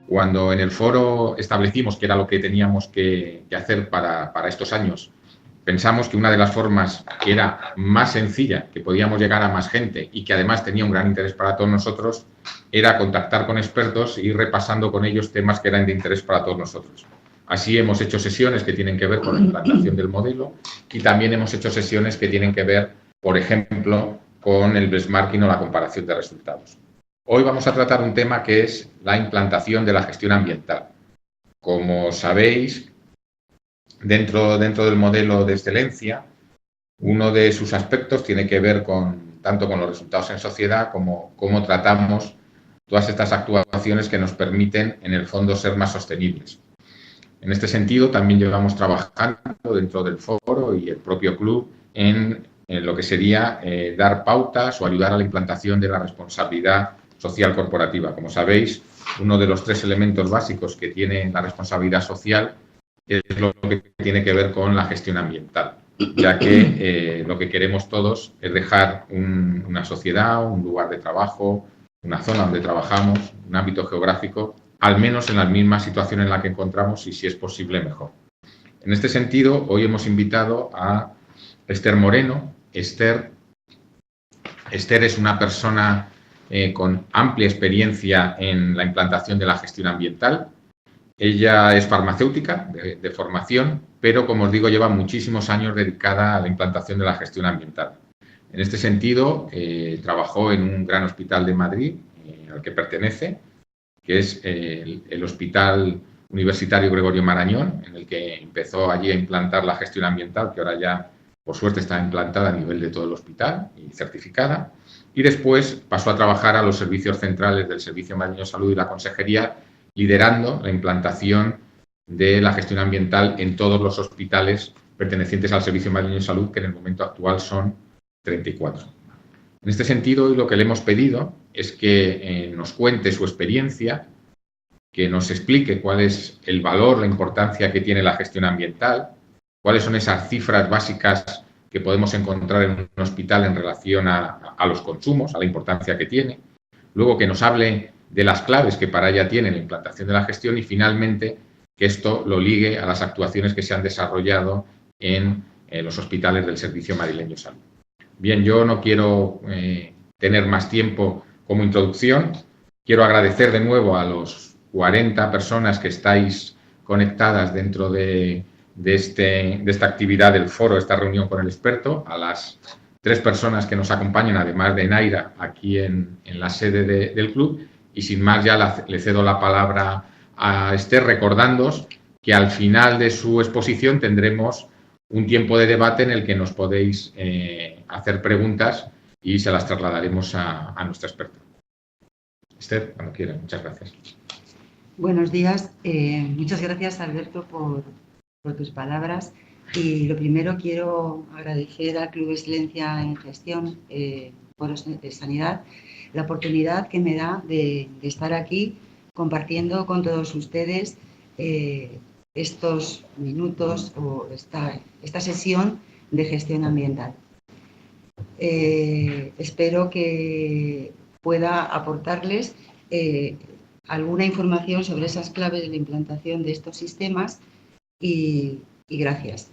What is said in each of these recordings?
Cuando en el foro establecimos que era lo que teníamos que hacer para estos años, pensamos que una de las formas que era más sencilla, que podíamos llegar a más gente y que además tenía un gran interés para todos nosotros, era contactar con expertos e ir repasando con ellos temas que eran de interés para todos nosotros. Así hemos hecho sesiones que tienen que ver con la implantación del modelo y también hemos hecho sesiones que tienen que ver, por ejemplo, con el benchmarking o la comparación de resultados. Hoy vamos a tratar un tema que es la implantación de la gestión ambiental. Como sabéis, dentro del modelo de excelencia, uno de sus aspectos tiene que ver tanto con los resultados en sociedad como cómo tratamos todas estas actuaciones que nos permiten, en el fondo, ser más sostenibles. En este sentido, también llevamos trabajando dentro del foro y el propio club en lo que sería dar pautas o ayudar a la implantación de la responsabilidad social corporativa. Como sabéis, uno de los 3 elementos básicos que tiene la responsabilidad social es lo que tiene que ver con la gestión ambiental, ya que lo que queremos todos es dejar una sociedad, un lugar de trabajo, una zona donde trabajamos, un ámbito geográfico, al menos en la misma situación en la que encontramos y, si es posible, mejor. En este sentido, hoy hemos invitado a Esther Moreno. Esther es una persona con amplia experiencia en la implantación de la gestión ambiental. Ella es farmacéutica de formación, pero, como os digo, lleva muchísimos años dedicada a la implantación de la gestión ambiental. En este sentido, trabajó en un gran hospital de Madrid, al que pertenece, que es el Hospital Universitario Gregorio Marañón, en el que empezó allí a implantar la gestión ambiental, que ahora ya, por suerte, está implantada a nivel de todo el hospital y certificada. Y después pasó a trabajar a los servicios centrales del Servicio Madrileño de Salud y la Consejería, liderando la implantación de la gestión ambiental en todos los hospitales pertenecientes al Servicio Madrileño de Salud, que en el momento actual son 34. En este sentido, hoy lo que le hemos pedido es que nos cuente su experiencia, que nos explique cuál es el valor, la importancia que tiene la gestión ambiental, cuáles son esas cifras básicas que podemos encontrar en un hospital en relación a los consumos, a la importancia que tiene. Luego, que nos hable de las claves que para ella tiene la implantación de la gestión y, finalmente, que esto lo ligue a las actuaciones que se han desarrollado en los hospitales del Servicio Madrileño de Salud. Bien, yo no quiero tener más tiempo como introducción. Quiero agradecer de nuevo a los 40 personas que estáis conectadas dentro de esta actividad del foro, esta reunión con el experto, a las 3 personas que nos acompañan, además de Naira, aquí en la sede del club. Y sin más, ya le cedo la palabra a Esther, recordándoos que al final de su exposición tendremos un tiempo de debate en el que nos podéis hacer preguntas y se las trasladaremos a nuestra experta. Esther, cuando quieras. Muchas gracias. Buenos días. Muchas gracias, Alberto, por tus palabras. Y lo primero, quiero agradecer al Club Excelencia en Gestión Foros de Sanidad la oportunidad que me da de estar aquí compartiendo con todos ustedes estos minutos o esta sesión de gestión ambiental. Espero que pueda aportarles alguna información sobre esas claves de la implantación de estos sistemas y gracias.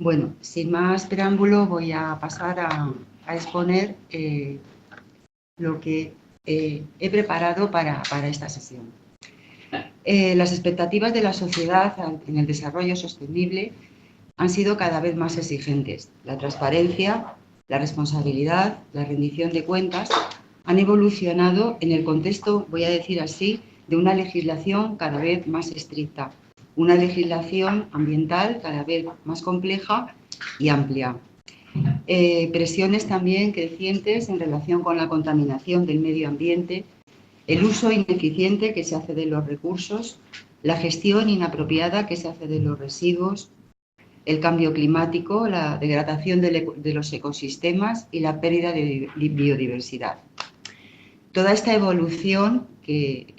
Bueno, sin más preámbulo, voy a pasar a exponer lo que he preparado para esta sesión. Las expectativas de la sociedad en el desarrollo sostenible han sido cada vez más exigentes. La transparencia, la responsabilidad, la rendición de cuentas han evolucionado en el contexto, voy a decir así, de una legislación cada vez más estricta, una legislación ambiental cada vez más compleja y amplia. Presiones también crecientes en relación con la contaminación del medio ambiente, el uso ineficiente que se hace de los recursos, la gestión inapropiada que se hace de los residuos, el cambio climático, la degradación de los ecosistemas y la pérdida de biodiversidad. Toda esta evolución que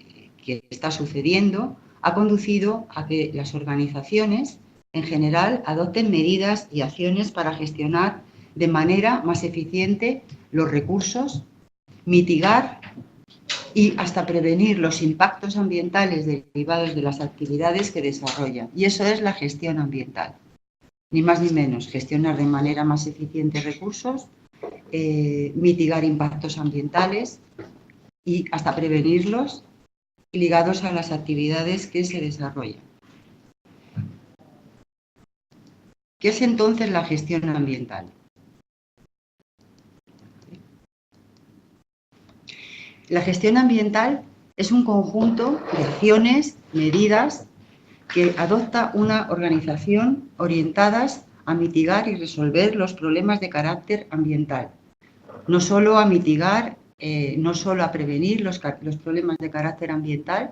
está sucediendo ha conducido a que las organizaciones en general adopten medidas y acciones para gestionar de manera más eficiente los recursos, mitigar y hasta prevenir los impactos ambientales derivados de las actividades que desarrollan. Y eso es la gestión ambiental. Ni más ni menos, gestionar de manera más eficiente recursos, mitigar impactos ambientales y hasta prevenirlos ligados a las actividades que se desarrollan. ¿Qué es entonces la gestión ambiental? La gestión ambiental es un conjunto de acciones, medidas que adopta una organización orientadas a mitigar y resolver los problemas de carácter ambiental. No solo a mitigar, no solo a prevenir los problemas de carácter ambiental,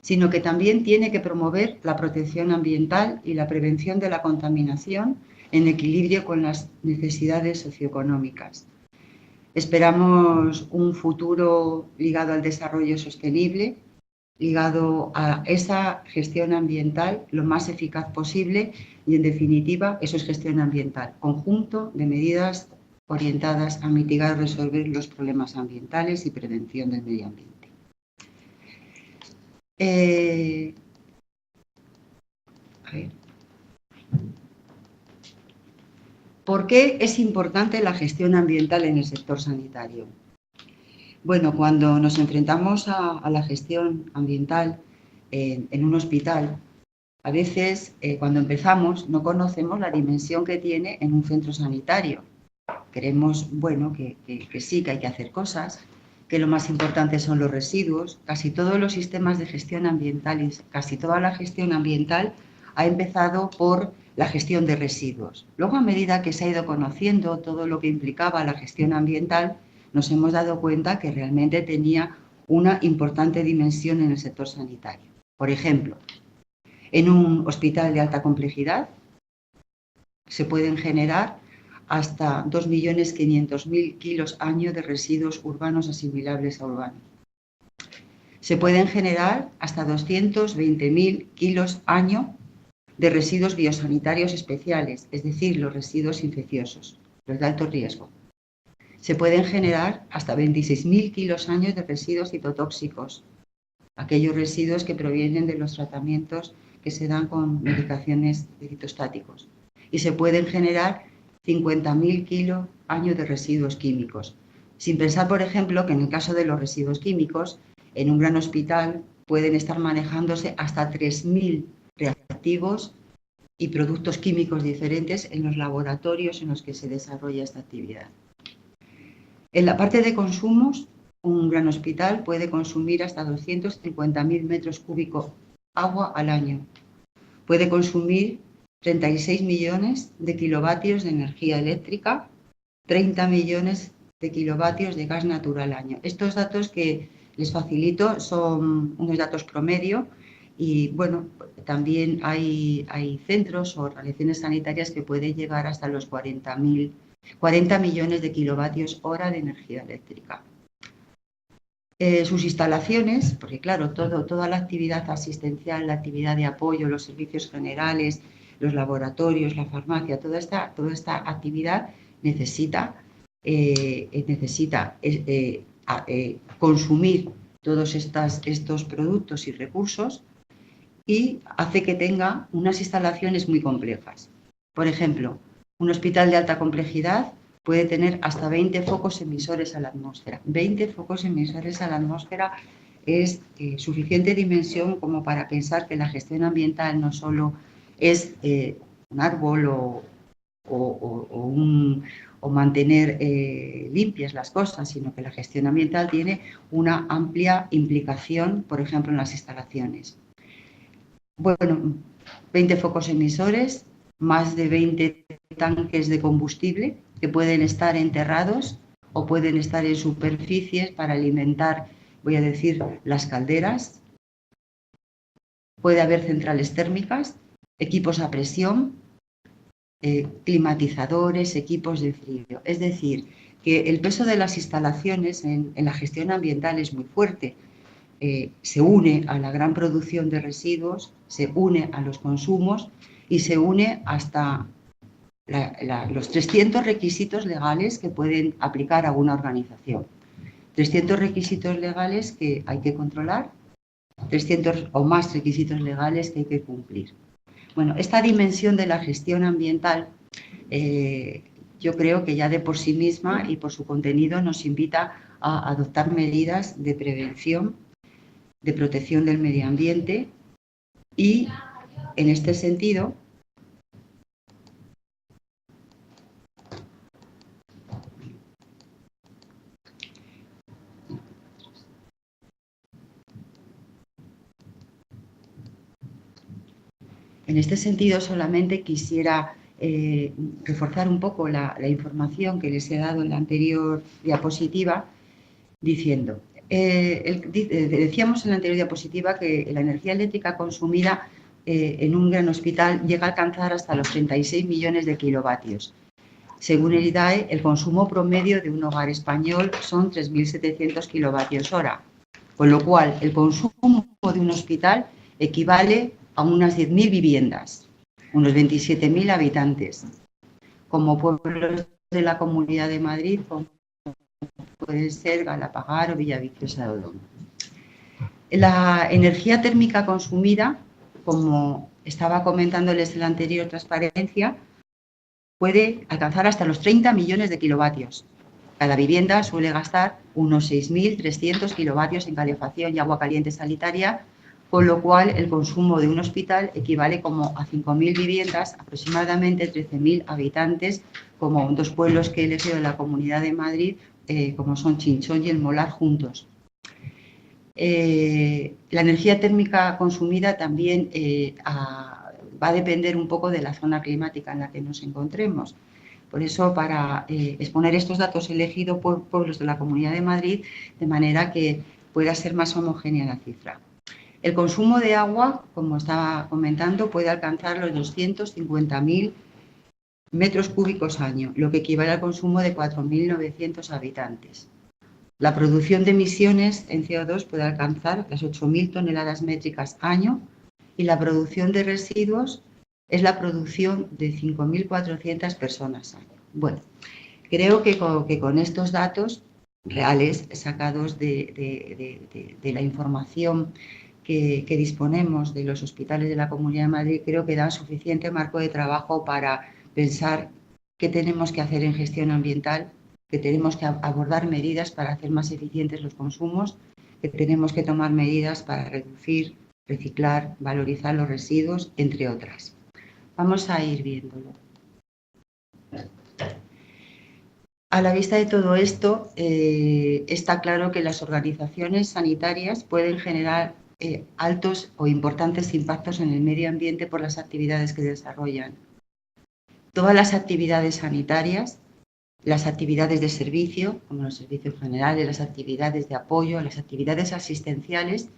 sino que también tiene que promover la protección ambiental y la prevención de la contaminación en equilibrio con las necesidades socioeconómicas. Esperamos un futuro ligado al desarrollo sostenible, ligado a esa gestión ambiental lo más eficaz posible y, en definitiva, eso es gestión ambiental, conjunto de medidas orientadas a mitigar y resolver los problemas ambientales y prevención del medio ambiente. ¿Por qué es importante la gestión ambiental en el sector sanitario? Bueno, cuando nos enfrentamos a la gestión ambiental en un hospital, a veces cuando empezamos no conocemos la dimensión que tiene en un centro sanitario. Creemos, bueno, que sí, que hay que hacer cosas, que lo más importante son los residuos. Casi todos los sistemas de gestión ambiental y casi toda la gestión ambiental ha empezado por la gestión de residuos. Luego, a medida que se ha ido conociendo todo lo que implicaba la gestión ambiental, nos hemos dado cuenta que realmente tenía una importante dimensión en el sector sanitario. Por ejemplo, en un hospital de alta complejidad se pueden generar hasta 2.500.000 kilos año de residuos urbanos asimilables a urbanos. Se pueden generar hasta 220.000 kilos año de residuos biosanitarios especiales, es decir, los residuos infecciosos, los de alto riesgo. Se pueden generar hasta 26.000 kilos años de residuos citotóxicos, aquellos residuos que provienen de los tratamientos que se dan con medicaciones de citostáticos. Y se pueden generar 50.000 kilos años de residuos químicos. Sin pensar, por ejemplo, que en el caso de los residuos químicos, en un gran hospital pueden estar manejándose hasta 3.000 reactivos y productos químicos diferentes en los laboratorios en los que se desarrolla esta actividad. En la parte de consumos, un gran hospital puede consumir hasta 250.000 metros cúbicos agua al año. Puede consumir 36 millones de kilovatios de energía eléctrica, 30 millones de kilovatios de gas natural al año. Estos datos que les facilito son unos datos promedio y, bueno, también hay centros o organizaciones sanitarias que pueden llegar hasta los 40 millones de kilovatios hora de energía eléctrica. Sus instalaciones, porque claro, toda la actividad asistencial, la actividad de apoyo, los servicios generales, los laboratorios, la farmacia, toda esta actividad necesita consumir todos estos productos y recursos y hace que tenga unas instalaciones muy complejas. Por ejemplo, un hospital de alta complejidad puede tener hasta 20 focos emisores a la atmósfera. 20 focos emisores a la atmósfera es suficiente dimensión como para pensar que la gestión ambiental no solo es un árbol o mantener limpias las cosas, sino que la gestión ambiental tiene una amplia implicación, por ejemplo, en las instalaciones. Bueno, 20 focos emisores, más de 20 tanques de combustible que pueden estar enterrados o pueden estar en superficies para alimentar, voy a decir, las calderas. Puede haber centrales térmicas, equipos a presión, climatizadores, equipos de frío. Es decir, que el peso de las instalaciones en la gestión ambiental es muy fuerte. Se une a la gran producción de residuos, se une a los consumos y se une hasta los 300 requisitos legales que pueden aplicar a una organización. 300 requisitos legales que hay que controlar, 300 o más requisitos legales que hay que cumplir. Bueno, esta dimensión de la gestión ambiental yo creo que ya de por sí misma y por su contenido nos invita a adoptar medidas de prevención, de protección del medio ambiente y, en este sentido, solamente quisiera reforzar un poco la información que les he dado en la anterior diapositiva, diciendo, decíamos en la anterior diapositiva que la energía eléctrica consumida en un gran hospital llega a alcanzar hasta los 36 millones de kilovatios. Según el IDAE, el consumo promedio de un hogar español son 3.700 kilovatios hora, con lo cual el consumo de un hospital equivale a unas 10.000 viviendas, unos 27.000 habitantes, como pueblos de la Comunidad de Madrid, como pueden ser Galapagar o Villaviciosa de Odón. La energía térmica consumida, como estaba comentándoles en la anterior transparencia, puede alcanzar hasta los 30 millones de kilovatios. Cada vivienda suele gastar unos 6.300 kilovatios en calefacción y agua caliente sanitaria, con lo cual el consumo de un hospital equivale como a 5.000 viviendas, aproximadamente 13.000 habitantes, como dos pueblos que he elegido de la Comunidad de Madrid, como son Chinchón y El Molar juntos. La energía térmica consumida también va a depender un poco de la zona climática en la que nos encontremos. Por eso, para exponer estos datos, he elegido pueblos de la Comunidad de Madrid, de manera que pueda ser más homogénea la cifra. El consumo de agua, como estaba comentando, puede alcanzar los 250.000 metros cúbicos año, lo que equivale al consumo de 4.900 habitantes. La producción de emisiones en CO2 puede alcanzar las 8.000 toneladas métricas año y la producción de residuos es la producción de 5.400 personas año. Bueno, creo que con estos datos reales sacados de la información que disponemos de los hospitales de la Comunidad de Madrid, creo que da suficiente marco de trabajo para pensar qué tenemos que hacer en gestión ambiental, que tenemos que abordar medidas para hacer más eficientes los consumos, que tenemos que tomar medidas para reducir, reciclar, valorizar los residuos, entre otras. Vamos a ir viéndolo. A la vista de todo esto, está claro que las organizaciones sanitarias pueden generar altos o importantes impactos en el medio ambiente por las actividades que desarrollan. Todas las actividades sanitarias, las actividades de servicio, como los servicios generales, las actividades de apoyo, las actividades asistenciales,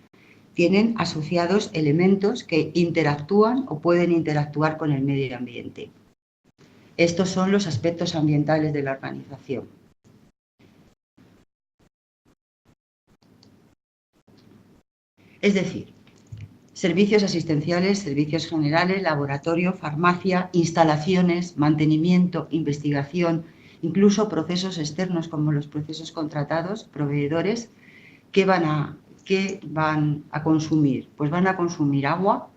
tienen asociados elementos que interactúan o pueden interactuar con el medio ambiente. Estos son los aspectos ambientales de la organización. Es decir, servicios asistenciales, servicios generales, laboratorio, farmacia, instalaciones, mantenimiento, investigación, incluso procesos externos como los procesos contratados, proveedores, ¿qué van a consumir? Pues van a consumir agua,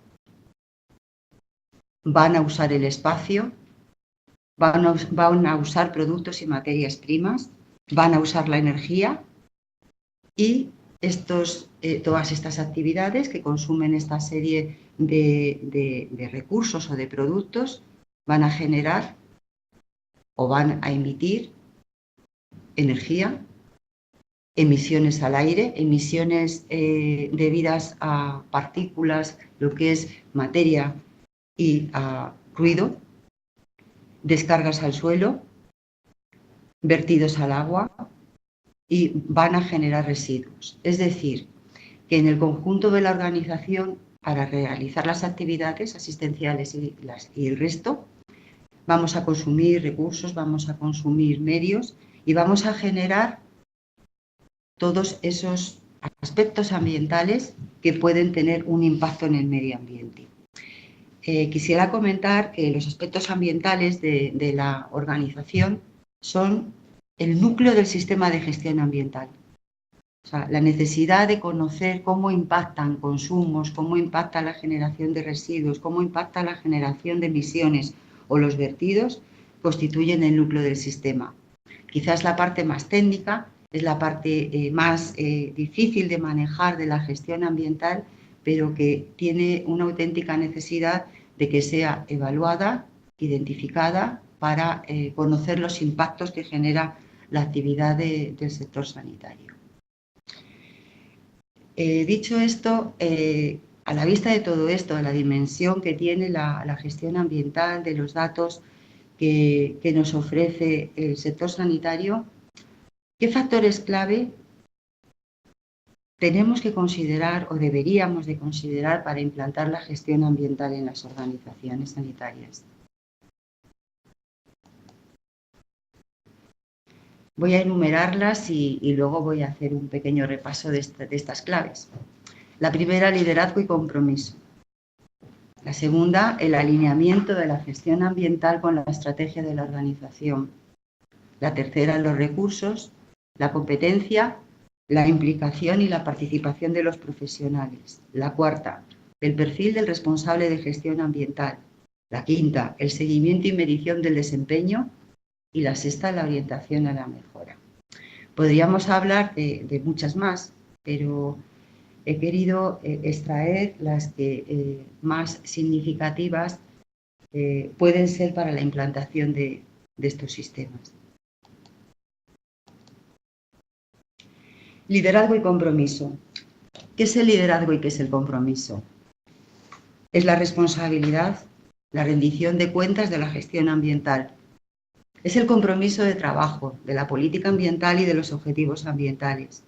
van a usar el espacio, van a usar productos y materias primas, van a usar la energía y todas estas actividades que consumen esta serie de recursos o de productos van a generar o van a emitir energía, emisiones al aire, emisiones debidas a partículas, lo que es materia y a ruido, descargas al suelo, vertidos al agua y van a generar residuos. Es decir, que en el conjunto de la organización, para realizar las actividades asistenciales y el resto, vamos a consumir recursos, vamos a consumir medios y vamos a generar todos esos aspectos ambientales que pueden tener un impacto en el medio ambiente. Quisiera comentar que los aspectos ambientales de la organización son el núcleo del sistema de gestión ambiental. O sea, la necesidad de conocer cómo impactan consumos, cómo impacta la generación de residuos, cómo impacta la generación de emisiones o los vertidos, constituyen el núcleo del sistema. Quizás la parte más técnica es la parte más difícil de manejar de la gestión ambiental, pero que tiene una auténtica necesidad de que sea evaluada, identificada, para conocer los impactos que genera la actividad del sector sanitario. Dicho esto, a la vista de todo esto, de la dimensión que tiene la gestión ambiental, de los datos que nos ofrece el sector sanitario, ¿qué factores clave tenemos que considerar o deberíamos de considerar para implantar la gestión ambiental en las organizaciones sanitarias? Voy a enumerarlas y luego voy a hacer un pequeño repaso de estas claves. La primera, liderazgo y compromiso. La segunda, el alineamiento de la gestión ambiental con la estrategia de la organización. La tercera, los recursos, la competencia, la implicación y la participación de los profesionales. La cuarta, el perfil del responsable de gestión ambiental. La quinta, el seguimiento y medición del desempeño. Y la sexta, la orientación a la mejora. Podríamos hablar de muchas más, pero he querido extraer las que más significativas pueden ser para la implantación de estos sistemas. Liderazgo y compromiso. ¿Qué es el liderazgo y qué es el compromiso? Es la responsabilidad, la rendición de cuentas de la gestión ambiental. Es el compromiso de trabajo, de la política ambiental y de los objetivos ambientales.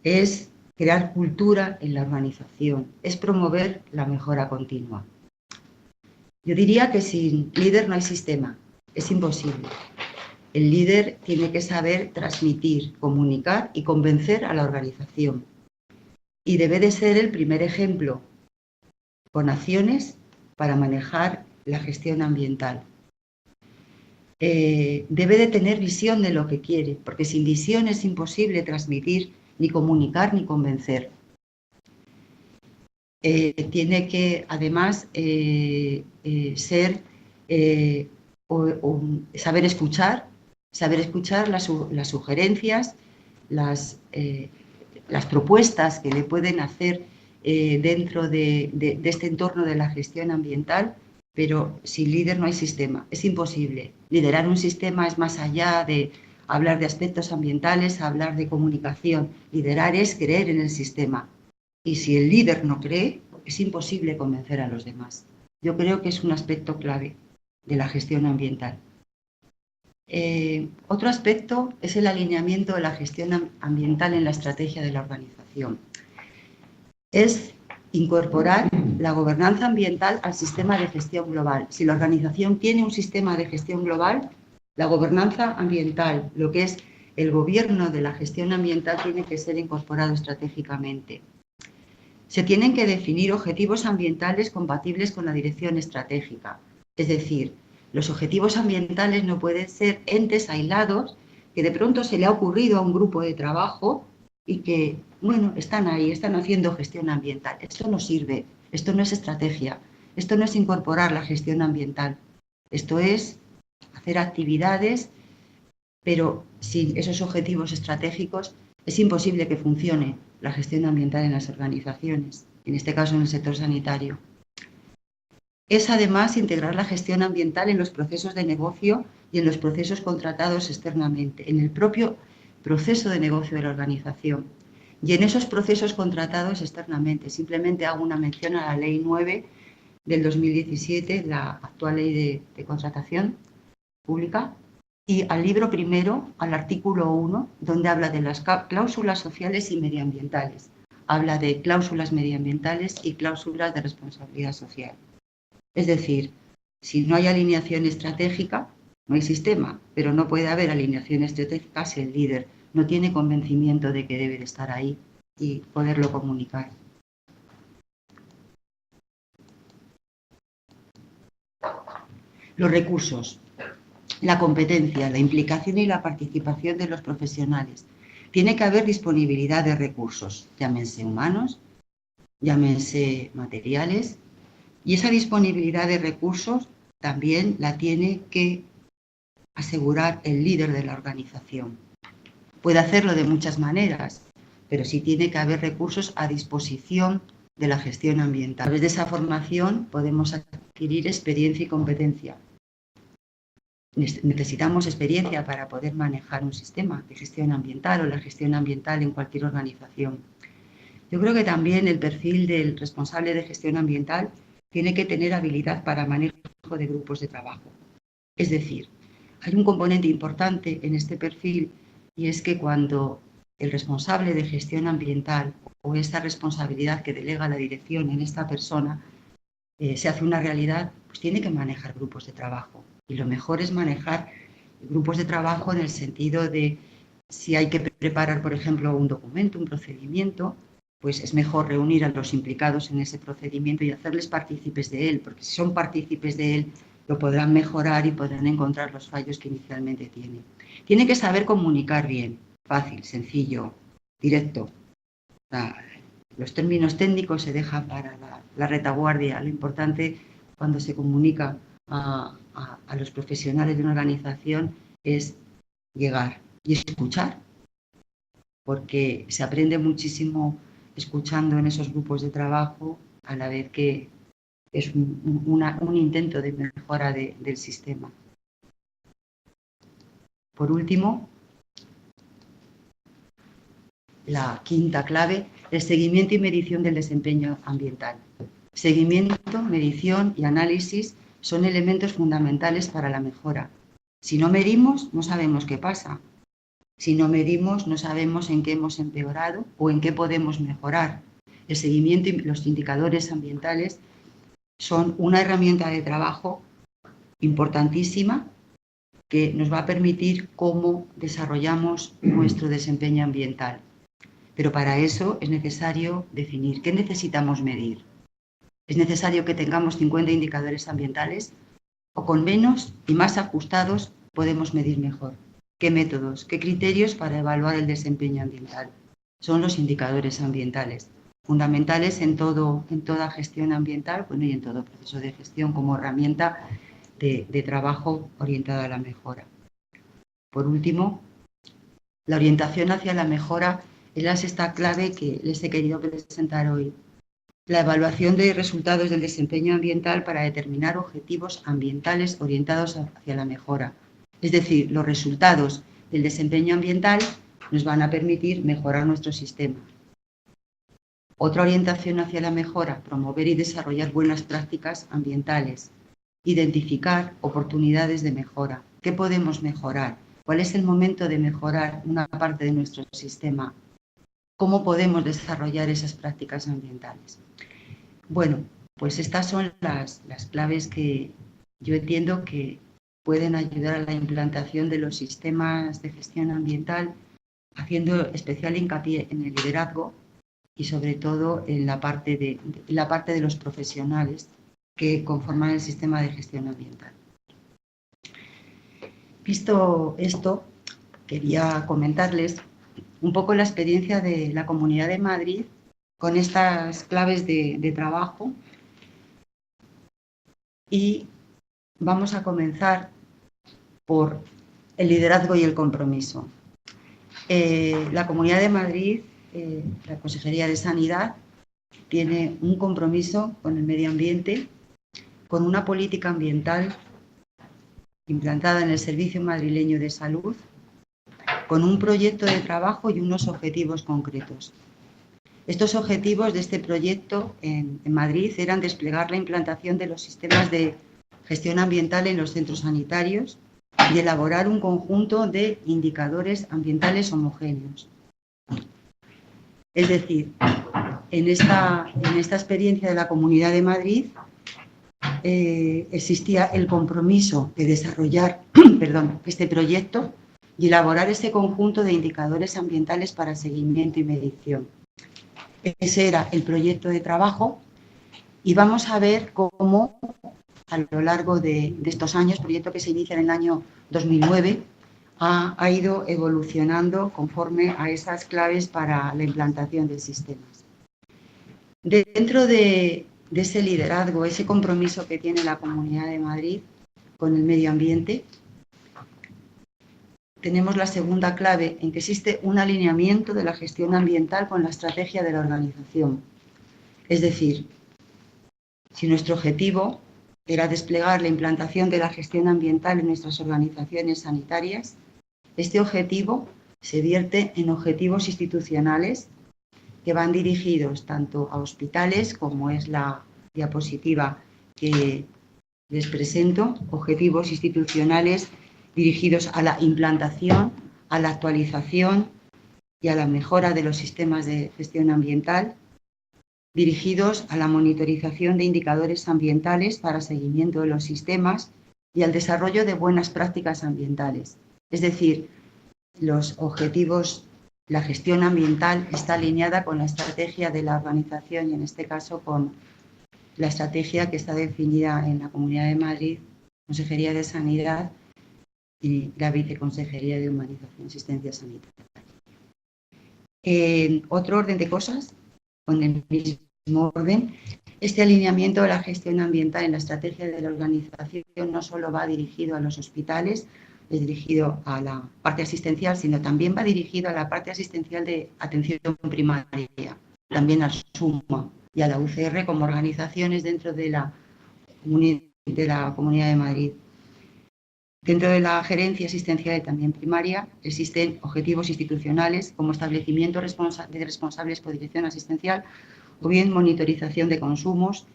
Es crear cultura en la organización, es promover la mejora continua. Yo diría que sin líder no hay sistema, es imposible. El líder tiene que saber transmitir, comunicar y convencer a la organización. Y debe de ser el primer ejemplo con acciones para manejar la gestión ambiental. Debe de tener visión de lo que quiere, porque sin visión es imposible transmitir, ni comunicar, ni convencer. Tiene que, además, saber escuchar las sugerencias, las propuestas que le pueden hacer dentro de este entorno de la gestión ambiental, pero sin líder no hay sistema, es imposible. Liderar un sistema es más allá de hablar de aspectos ambientales, hablar de comunicación. Liderar es creer en el sistema. Y si el líder no cree, es imposible convencer a los demás. Yo creo que es un aspecto clave de la gestión ambiental. Otro aspecto es el alineamiento de la gestión ambiental en la estrategia de la organización. Es incorporar la gobernanza ambiental al sistema de gestión global. Si la organización tiene un sistema de gestión global, la gobernanza ambiental, lo que es el gobierno de la gestión ambiental, tiene que ser incorporado estratégicamente. Se tienen que definir objetivos ambientales compatibles con la dirección estratégica. Es decir, los objetivos ambientales no pueden ser entes aislados que de pronto se le ha ocurrido a un grupo de trabajo y que, bueno, están ahí, están haciendo gestión ambiental. Esto no sirve, esto no es estrategia, esto no es incorporar la gestión ambiental. Esto es hacer actividades, pero sin esos objetivos estratégicos es imposible que funcione la gestión ambiental en las organizaciones, en este caso en el sector sanitario. Es además integrar la gestión ambiental en los procesos de negocio y en los procesos contratados externamente, en el propio proceso de negocio de la organización y en esos procesos contratados externamente. Simplemente hago una mención a la Ley 9 del 2017, la actual Ley de Contratación Pública, y al libro primero, al artículo 1, donde habla de las cláusulas sociales y medioambientales. Habla de cláusulas medioambientales y cláusulas de responsabilidad social. Es decir, si no hay alineación estratégica, no hay sistema, pero no puede haber alineación estratégica si el líder no tiene convencimiento de que debe de estar ahí y poderlo comunicar. Los recursos, la competencia, la implicación y la participación de los profesionales. tiene que haber disponibilidad de recursos, llámense humanos, llámense materiales, y esa disponibilidad de recursos también la tiene que asegurar el líder de la organización. Puede hacerlo de muchas maneras, pero sí tiene que haber recursos a disposición de la gestión ambiental. A través de esa formación podemos adquirir experiencia y competencia. Necesitamos experiencia para poder manejar un sistema de gestión ambiental o la gestión ambiental en cualquier organización. Yo creo que también el perfil del responsable de gestión ambiental tiene que tener habilidad para manejo de grupos de trabajo. Es decir, hay un componente importante en este perfil y es que cuando el responsable de gestión ambiental o esta responsabilidad que delega la dirección en esta persona se hace una realidad, pues tiene que manejar grupos de trabajo. Y lo mejor es manejar grupos de trabajo en el sentido de si hay que preparar, por ejemplo, un documento, un procedimiento, pues es mejor reunir a los implicados en ese procedimiento y hacerles partícipes de él, porque si son partícipes de él, lo podrán mejorar y podrán encontrar los fallos que inicialmente tienen. Tiene que saber comunicar bien, fácil, sencillo, directo. Los términos técnicos se dejan para la retaguardia. Lo importante cuando se comunica a los profesionales de una organización es llegar y escuchar, porque se aprende muchísimo escuchando en esos grupos de trabajo, a la vez que es un intento de mejora del sistema. Por último, la quinta clave, el seguimiento y medición del desempeño ambiental. Seguimiento, medición y análisis son elementos fundamentales para la mejora. Si no medimos, no sabemos qué pasa. Si no medimos, no sabemos en qué hemos empeorado o en qué podemos mejorar. El seguimiento y los indicadores ambientales son una herramienta de trabajo importantísima que nos va a permitir cómo desarrollamos nuestro desempeño ambiental. Pero para eso es necesario definir qué necesitamos medir. ¿Es necesario que tengamos 50 indicadores ambientales o con menos y más ajustados podemos medir mejor? ¿Qué métodos, qué criterios para evaluar el desempeño ambiental? Son los indicadores ambientales, fundamentales en toda gestión ambiental, bueno, y en todo proceso de gestión como herramienta de trabajo orientada a la mejora. Por último, la orientación hacia la mejora es la sexta clave que les he querido presentar hoy. La evaluación de resultados del desempeño ambiental para determinar objetivos ambientales orientados hacia la mejora. Es decir, los resultados del desempeño ambiental nos van a permitir mejorar nuestro sistema. Otra orientación hacia la mejora, promover y desarrollar buenas prácticas ambientales. Identificar oportunidades de mejora. ¿Qué podemos mejorar? ¿Cuál es el momento de mejorar una parte de nuestro sistema? ¿Cómo podemos desarrollar esas prácticas ambientales? Bueno, pues estas son las claves que yo entiendo que pueden ayudar a la implantación de los sistemas de gestión ambiental, haciendo especial hincapié en el liderazgo y sobre todo en la parte de los profesionales que conforman el sistema de gestión ambiental. Visto esto, quería comentarles un poco la experiencia de la Comunidad de Madrid con estas claves de trabajo y vamos a comenzar por el liderazgo y el compromiso. La Comunidad de Madrid, la Consejería de Sanidad, tiene un compromiso con el medio ambiente, con una política ambiental implantada en el Servicio Madrileño de Salud, con un proyecto de trabajo y unos objetivos concretos. Estos objetivos de este proyecto en Madrid eran desplegar la implantación de los sistemas de gestión ambiental en los centros sanitarios y elaborar un conjunto de indicadores ambientales homogéneos. Es decir, en esta experiencia de la Comunidad de Madrid existía el compromiso de desarrollar este proyecto y elaborar ese conjunto de indicadores ambientales para seguimiento y medición. Ese era el proyecto de trabajo y vamos a ver cómo a lo largo de estos años, proyecto que se inicia en el año 2009, ha ido evolucionando conforme a esas claves para la implantación del sistema. Dentro de ese liderazgo, ese compromiso que tiene la Comunidad de Madrid con el medio ambiente, tenemos la segunda clave en que existe un alineamiento de la gestión ambiental con la estrategia de la organización. Es decir, si nuestro objetivo era desplegar la implantación de la gestión ambiental en nuestras organizaciones sanitarias, este objetivo se vierte en objetivos institucionales que van dirigidos tanto a hospitales, como es la diapositiva que les presento, objetivos institucionales dirigidos a la implantación, a la actualización y a la mejora de los sistemas de gestión ambiental, dirigidos a la monitorización de indicadores ambientales para seguimiento de los sistemas y al desarrollo de buenas prácticas ambientales. Es decir, los objetivos, la gestión ambiental está alineada con la estrategia de la organización y en este caso con la estrategia que está definida en la Comunidad de Madrid, Consejería de Sanidad y la Viceconsejería de Humanización y Asistencia Sanitaria. En otro orden de cosas, con el mismo orden, este alineamiento de la gestión ambiental en la estrategia de la organización no solo va dirigido a los hospitales, es dirigido a la parte asistencial, sino también va dirigido a la parte asistencial de atención primaria, también al SUMA y a la UCR como organizaciones dentro de la Comunidad de Madrid. Dentro de la gerencia asistencial y también primaria existen objetivos institucionales como establecimiento de responsables por dirección asistencial o bien monitorización de consumos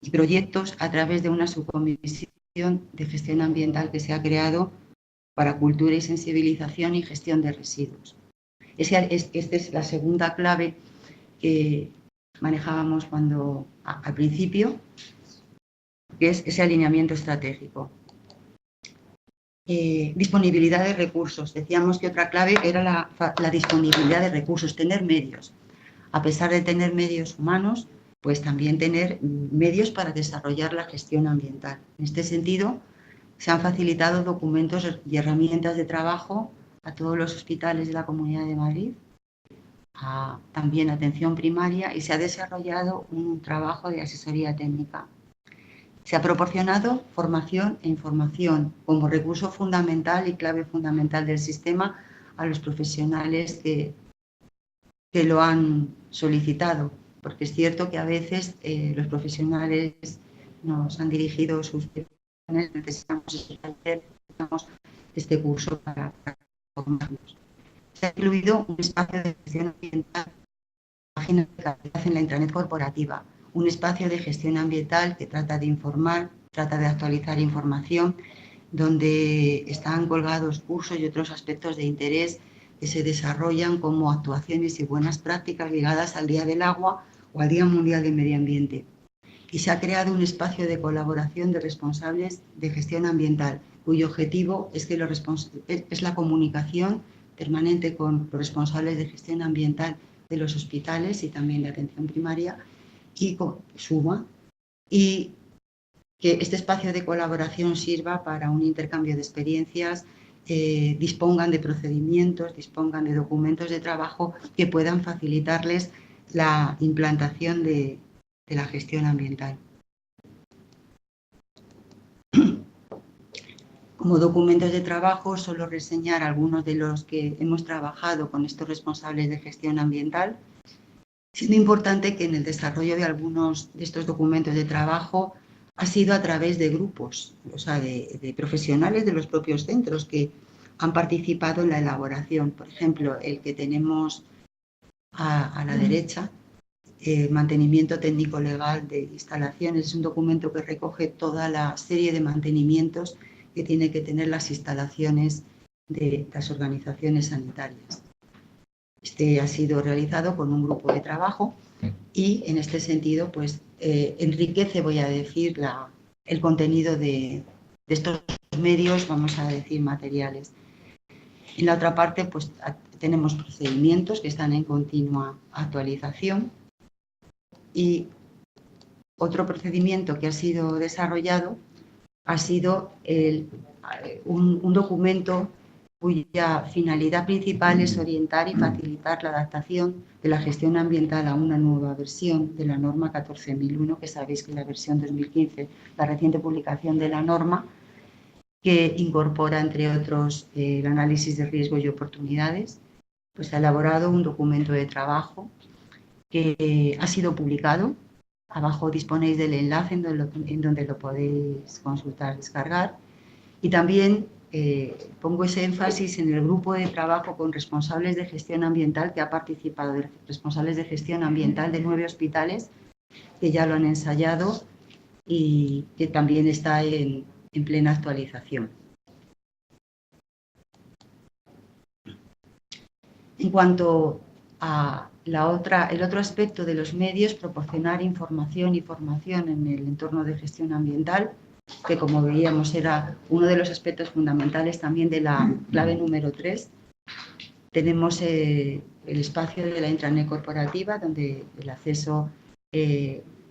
y proyectos a través de una subcomisión de gestión ambiental que se ha creado para cultura y sensibilización y gestión de residuos. Esta es la segunda clave que manejábamos al principio, que es ese alineamiento estratégico. Disponibilidad de recursos. Decíamos que otra clave era la disponibilidad de recursos, tener medios. A pesar de tener medios humanos, pues también tener medios para desarrollar la gestión ambiental. En este sentido, se han facilitado documentos y herramientas de trabajo a todos los hospitales de la Comunidad de Madrid, también atención primaria, y se ha desarrollado un trabajo de asesoría técnica. Se ha proporcionado formación e información como recurso fundamental y clave fundamental del sistema a los profesionales que lo han solicitado, porque es cierto que a veces los profesionales nos han dirigido sus necesitamos este curso para formarnos. Se ha incluido un espacio de gestión ambiental, página en la intranet corporativa, un espacio de gestión ambiental que trata de informar, trata de actualizar información, donde están colgados cursos y otros aspectos de interés que se desarrollan como actuaciones y buenas prácticas ligadas al Día del Agua o al Día Mundial del Medio Ambiente. Y se ha creado un espacio de colaboración de responsables de gestión ambiental, cuyo objetivo es la comunicación permanente con los responsables de gestión ambiental de los hospitales y también de atención primaria y con SUMA, y que este espacio de colaboración sirva para un intercambio de experiencias, dispongan de procedimientos, dispongan de documentos de trabajo que puedan facilitarles la implantación de la gestión ambiental. Como documentos de trabajo, solo reseñar algunos de los que hemos trabajado con estos responsables de gestión ambiental, siendo importante que en el desarrollo de algunos de estos documentos de trabajo ha sido a través de grupos, o sea, de profesionales de los propios centros que han participado en la elaboración. Por ejemplo, el que tenemos a la derecha, mantenimiento técnico legal de instalaciones, es un documento que recoge toda la serie de mantenimientos que tienen que tener las instalaciones de las organizaciones sanitarias. Este ha sido realizado con un grupo de trabajo y en este sentido pues enriquece, voy a decir, el contenido de estos medios, vamos a decir, materiales. En la otra parte pues tenemos procedimientos que están en continua actualización y otro procedimiento que ha sido desarrollado ha sido un documento cuya finalidad principal es orientar y facilitar la adaptación de la gestión ambiental a una nueva versión de la norma 14.001, que sabéis que es la versión 2015, la reciente publicación de la norma, que incorpora, entre otros, el análisis de riesgos y oportunidades. Pues ha elaborado un documento de trabajo que ha sido publicado. Abajo disponéis del enlace en donde lo podéis consultar, descargar. Y también pongo ese énfasis en el grupo de trabajo con responsables de gestión ambiental que ha participado, de responsables de gestión ambiental de 9 hospitales que ya lo han ensayado y que también está en plena actualización. En cuanto a el otro aspecto de los medios, proporcionar información y formación en el entorno de gestión ambiental, que como veíamos era uno de los aspectos fundamentales también de la clave número 3. Tenemos el espacio de la intranet corporativa, donde el acceso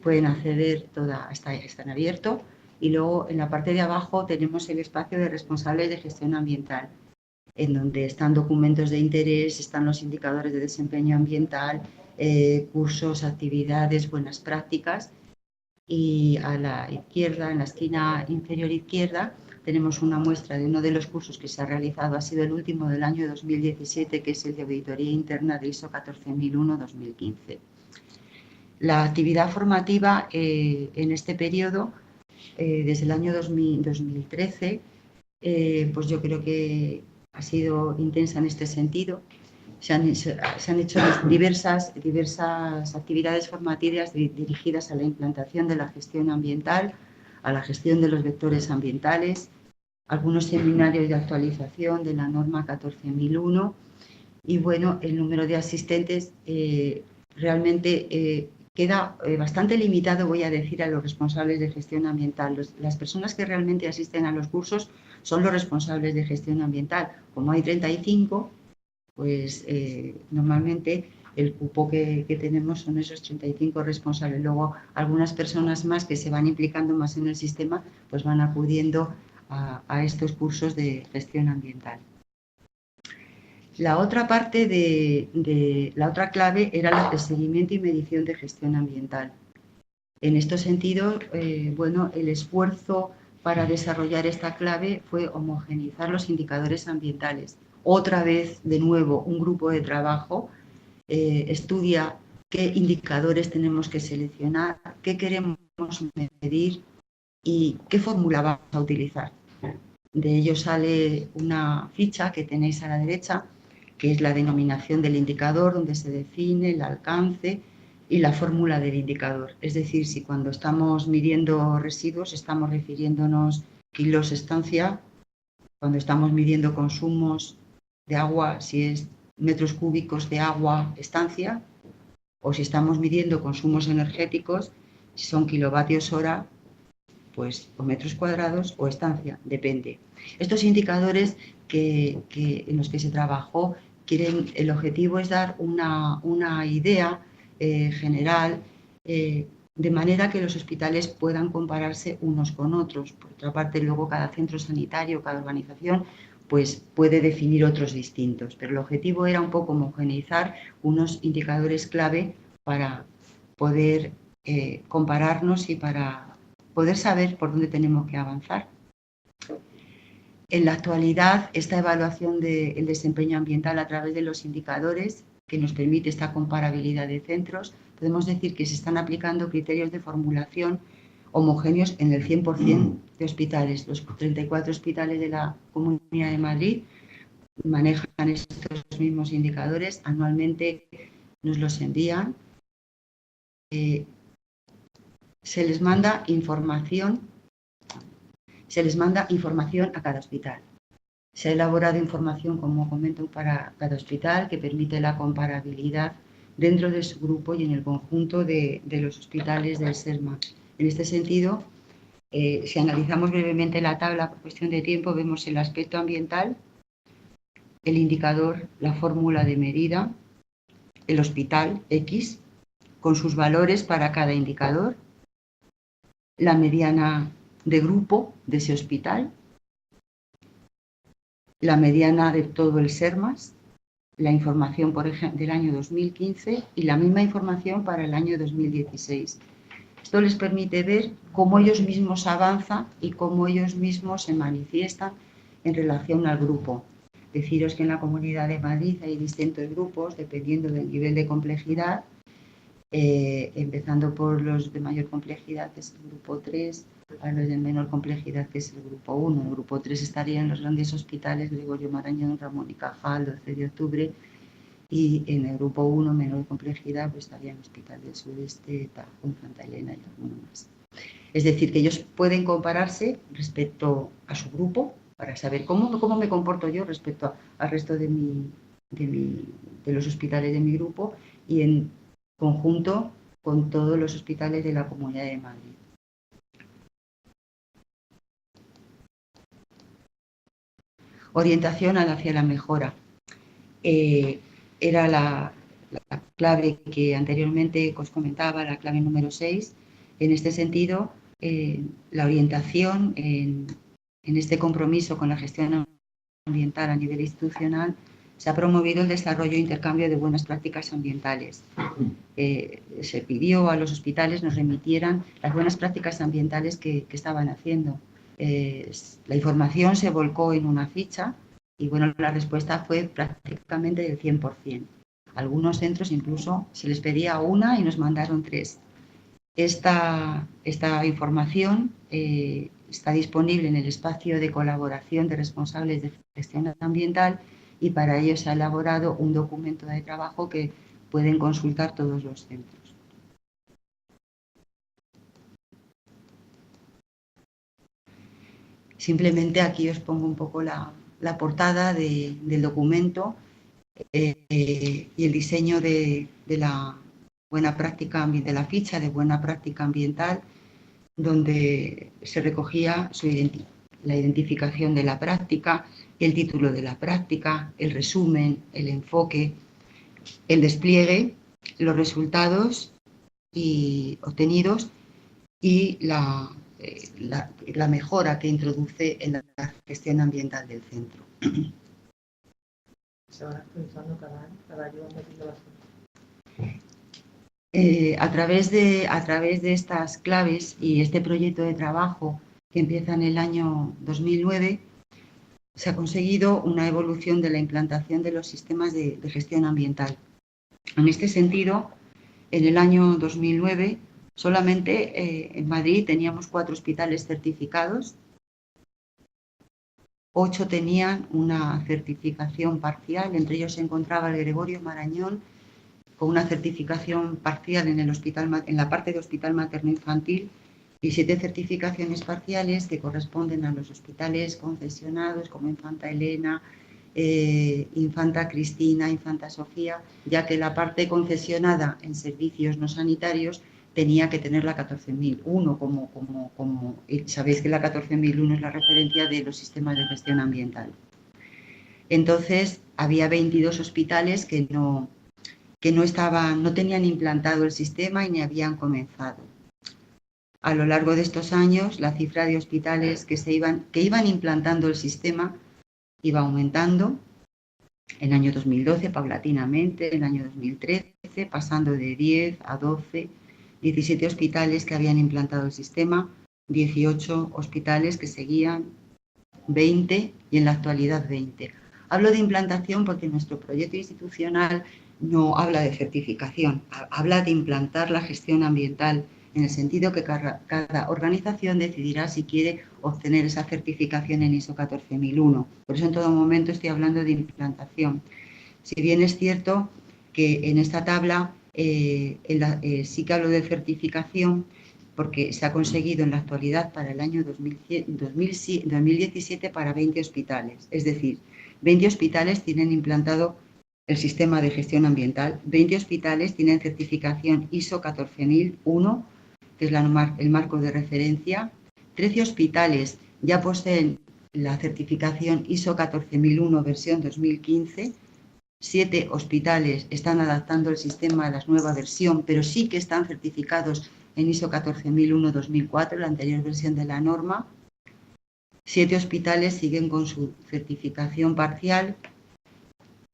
pueden acceder, está en abierto, y luego en la parte de abajo tenemos el espacio de responsables de gestión ambiental, en donde están documentos de interés, están los indicadores de desempeño ambiental, cursos, actividades, buenas prácticas. Y a la izquierda, en la esquina inferior izquierda, tenemos una muestra de uno de los cursos que se ha realizado, ha sido el último del año 2017, que es el de Auditoría Interna de ISO 14001-2015. La actividad formativa en este periodo, desde el año 2013, pues yo creo que ha sido intensa en este sentido. Se han hecho diversas actividades formativas dirigidas a la implantación de la gestión ambiental, a la gestión de los vectores ambientales, algunos seminarios de actualización de la norma 14.001 y bueno, el número de asistentes realmente queda bastante limitado, voy a decir, a los responsables de gestión ambiental. Las personas que realmente asisten a los cursos son los responsables de gestión ambiental. Como hay 35, pues normalmente el cupo que tenemos son esos 35 responsables. Luego, algunas personas más que se van implicando más en el sistema, pues van acudiendo a estos cursos de gestión ambiental. La otra parte la otra clave era la de seguimiento y medición de gestión ambiental. En este sentido, bueno, el esfuerzo para desarrollar esta clave fue homogeneizar los indicadores ambientales. Otra vez, de nuevo, un grupo de trabajo estudia qué indicadores tenemos que seleccionar, qué queremos medir y qué fórmula vamos a utilizar. De ello sale una ficha que tenéis a la derecha, que es la denominación del indicador, donde se define el alcance y la fórmula del indicador. Es decir, si cuando estamos midiendo residuos estamos refiriéndonos kilos estancia, cuando estamos midiendo consumos de agua, si es metros cúbicos de agua estancia, o si estamos midiendo consumos energéticos, si son kilovatios hora, pues o metros cuadrados o estancia, depende. Estos indicadores en los que se trabajó, el objetivo es dar una idea general, de manera que los hospitales puedan compararse unos con otros. Por otra parte, luego cada centro sanitario, cada organización, pues puede definir otros distintos, pero el objetivo era un poco homogeneizar unos indicadores clave para poder compararnos y para poder saber por dónde tenemos que avanzar. En la actualidad, esta evaluación del desempeño ambiental a través de los indicadores, que nos permite esta comparabilidad de centros, podemos decir que se están aplicando criterios de formulación homogéneos en el 100% de hospitales. Los 34 hospitales de la Comunidad de Madrid manejan estos mismos indicadores, anualmente nos los envían. Se les manda información a cada hospital. Se ha elaborado información, como comento, para cada hospital que permite la comparabilidad dentro de su grupo y en el conjunto de los hospitales del SERMA. En este sentido, si analizamos brevemente la tabla por cuestión de tiempo, vemos el aspecto ambiental, el indicador, la fórmula de medida, el hospital X, con sus valores para cada indicador, la mediana de grupo de ese hospital, la mediana de todo el SERMAS, la información, por ejemplo, del año 2015 y la misma información para el año 2016. Esto les permite ver cómo ellos mismos avanzan y cómo ellos mismos se manifiestan en relación al grupo. Deciros que en la Comunidad de Madrid hay distintos grupos dependiendo del nivel de complejidad, empezando por los de mayor complejidad, que es el grupo 3, a los de menor complejidad, que es el grupo 1. El grupo 3 estaría en los grandes hospitales Gregorio Marañón, Ramón y Cajal, 12 de octubre, y en el grupo 1, menor complejidad, pues estaría en el Hospital del Sudeste, Tajo, Infanta Elena y alguno más. Es decir, que ellos pueden compararse respecto a su grupo para saber cómo me comporto yo respecto al resto de los hospitales de mi grupo y en conjunto con todos los hospitales de la Comunidad de Madrid. Orientación hacia la mejora. Era la clave que anteriormente os comentaba, la clave número 6. En este sentido, la orientación en este compromiso con la gestión ambiental a nivel institucional, se ha promovido el desarrollo e intercambio de buenas prácticas ambientales. Se pidió a los hospitales nos remitieran las buenas prácticas ambientales que estaban haciendo. La información se volcó en una ficha y bueno, la respuesta fue prácticamente del 100%. Algunos centros incluso se les pedía una y nos mandaron 3. Esta información está disponible en el espacio de colaboración de responsables de gestión ambiental y para ello se ha elaborado un documento de trabajo que pueden consultar todos los centros. Simplemente aquí os pongo un poco la portada del documento y el diseño de la buena práctica, de la ficha de buena práctica ambiental, donde se recogía la identificación de la práctica, el título de la práctica, el resumen, el enfoque, el despliegue, los resultados obtenidos y la mejora que introduce en la gestión ambiental del centro. Se van actualizando cada año metiendo las cosas. A través de estas claves y este proyecto de trabajo que empieza en el año 2009, se ha conseguido una evolución de la implantación de los sistemas de gestión ambiental. En este sentido, en el año 2009, solamente en Madrid teníamos 4 hospitales certificados, 8 tenían una certificación parcial, entre ellos se encontraba el Gregorio Marañón, con una certificación parcial en la parte de hospital materno-infantil y 7 certificaciones parciales que corresponden a los hospitales concesionados como Infanta Elena, Infanta Cristina, Infanta Sofía, ya que la parte concesionada en servicios no sanitarios tenía que tener la 14.001 como sabéis que la 14.001 es la referencia de los sistemas de gestión ambiental. Entonces, había 22 hospitales que no tenían implantado el sistema y ni habían comenzado. A lo largo de estos años, la cifra de hospitales que iban implantando el sistema iba aumentando. En el año 2012, paulatinamente, en el año 2013, pasando de 10 a 12, 17 hospitales que habían implantado el sistema, 18 hospitales que seguían, 20 y en la actualidad 20. Hablo de implantación porque nuestro proyecto institucional no habla de certificación, habla de implantar la gestión ambiental, en el sentido que cada organización decidirá si quiere obtener esa certificación en ISO 14001. Por eso en todo momento estoy hablando de implantación. Si bien es cierto que en esta tabla sí que hablo de certificación, porque se ha conseguido en la actualidad para el año 2017 para 20 hospitales. Es decir, 20 hospitales tienen implantado el sistema de gestión ambiental, 20 hospitales tienen certificación ISO 14001, que es el marco de referencia, 13 hospitales ya poseen la certificación ISO 14001 versión 2015, 7 hospitales están adaptando el sistema a la nueva versión, pero sí que están certificados en ISO 14001-2004, la anterior versión de la norma, 7 hospitales siguen con su certificación parcial,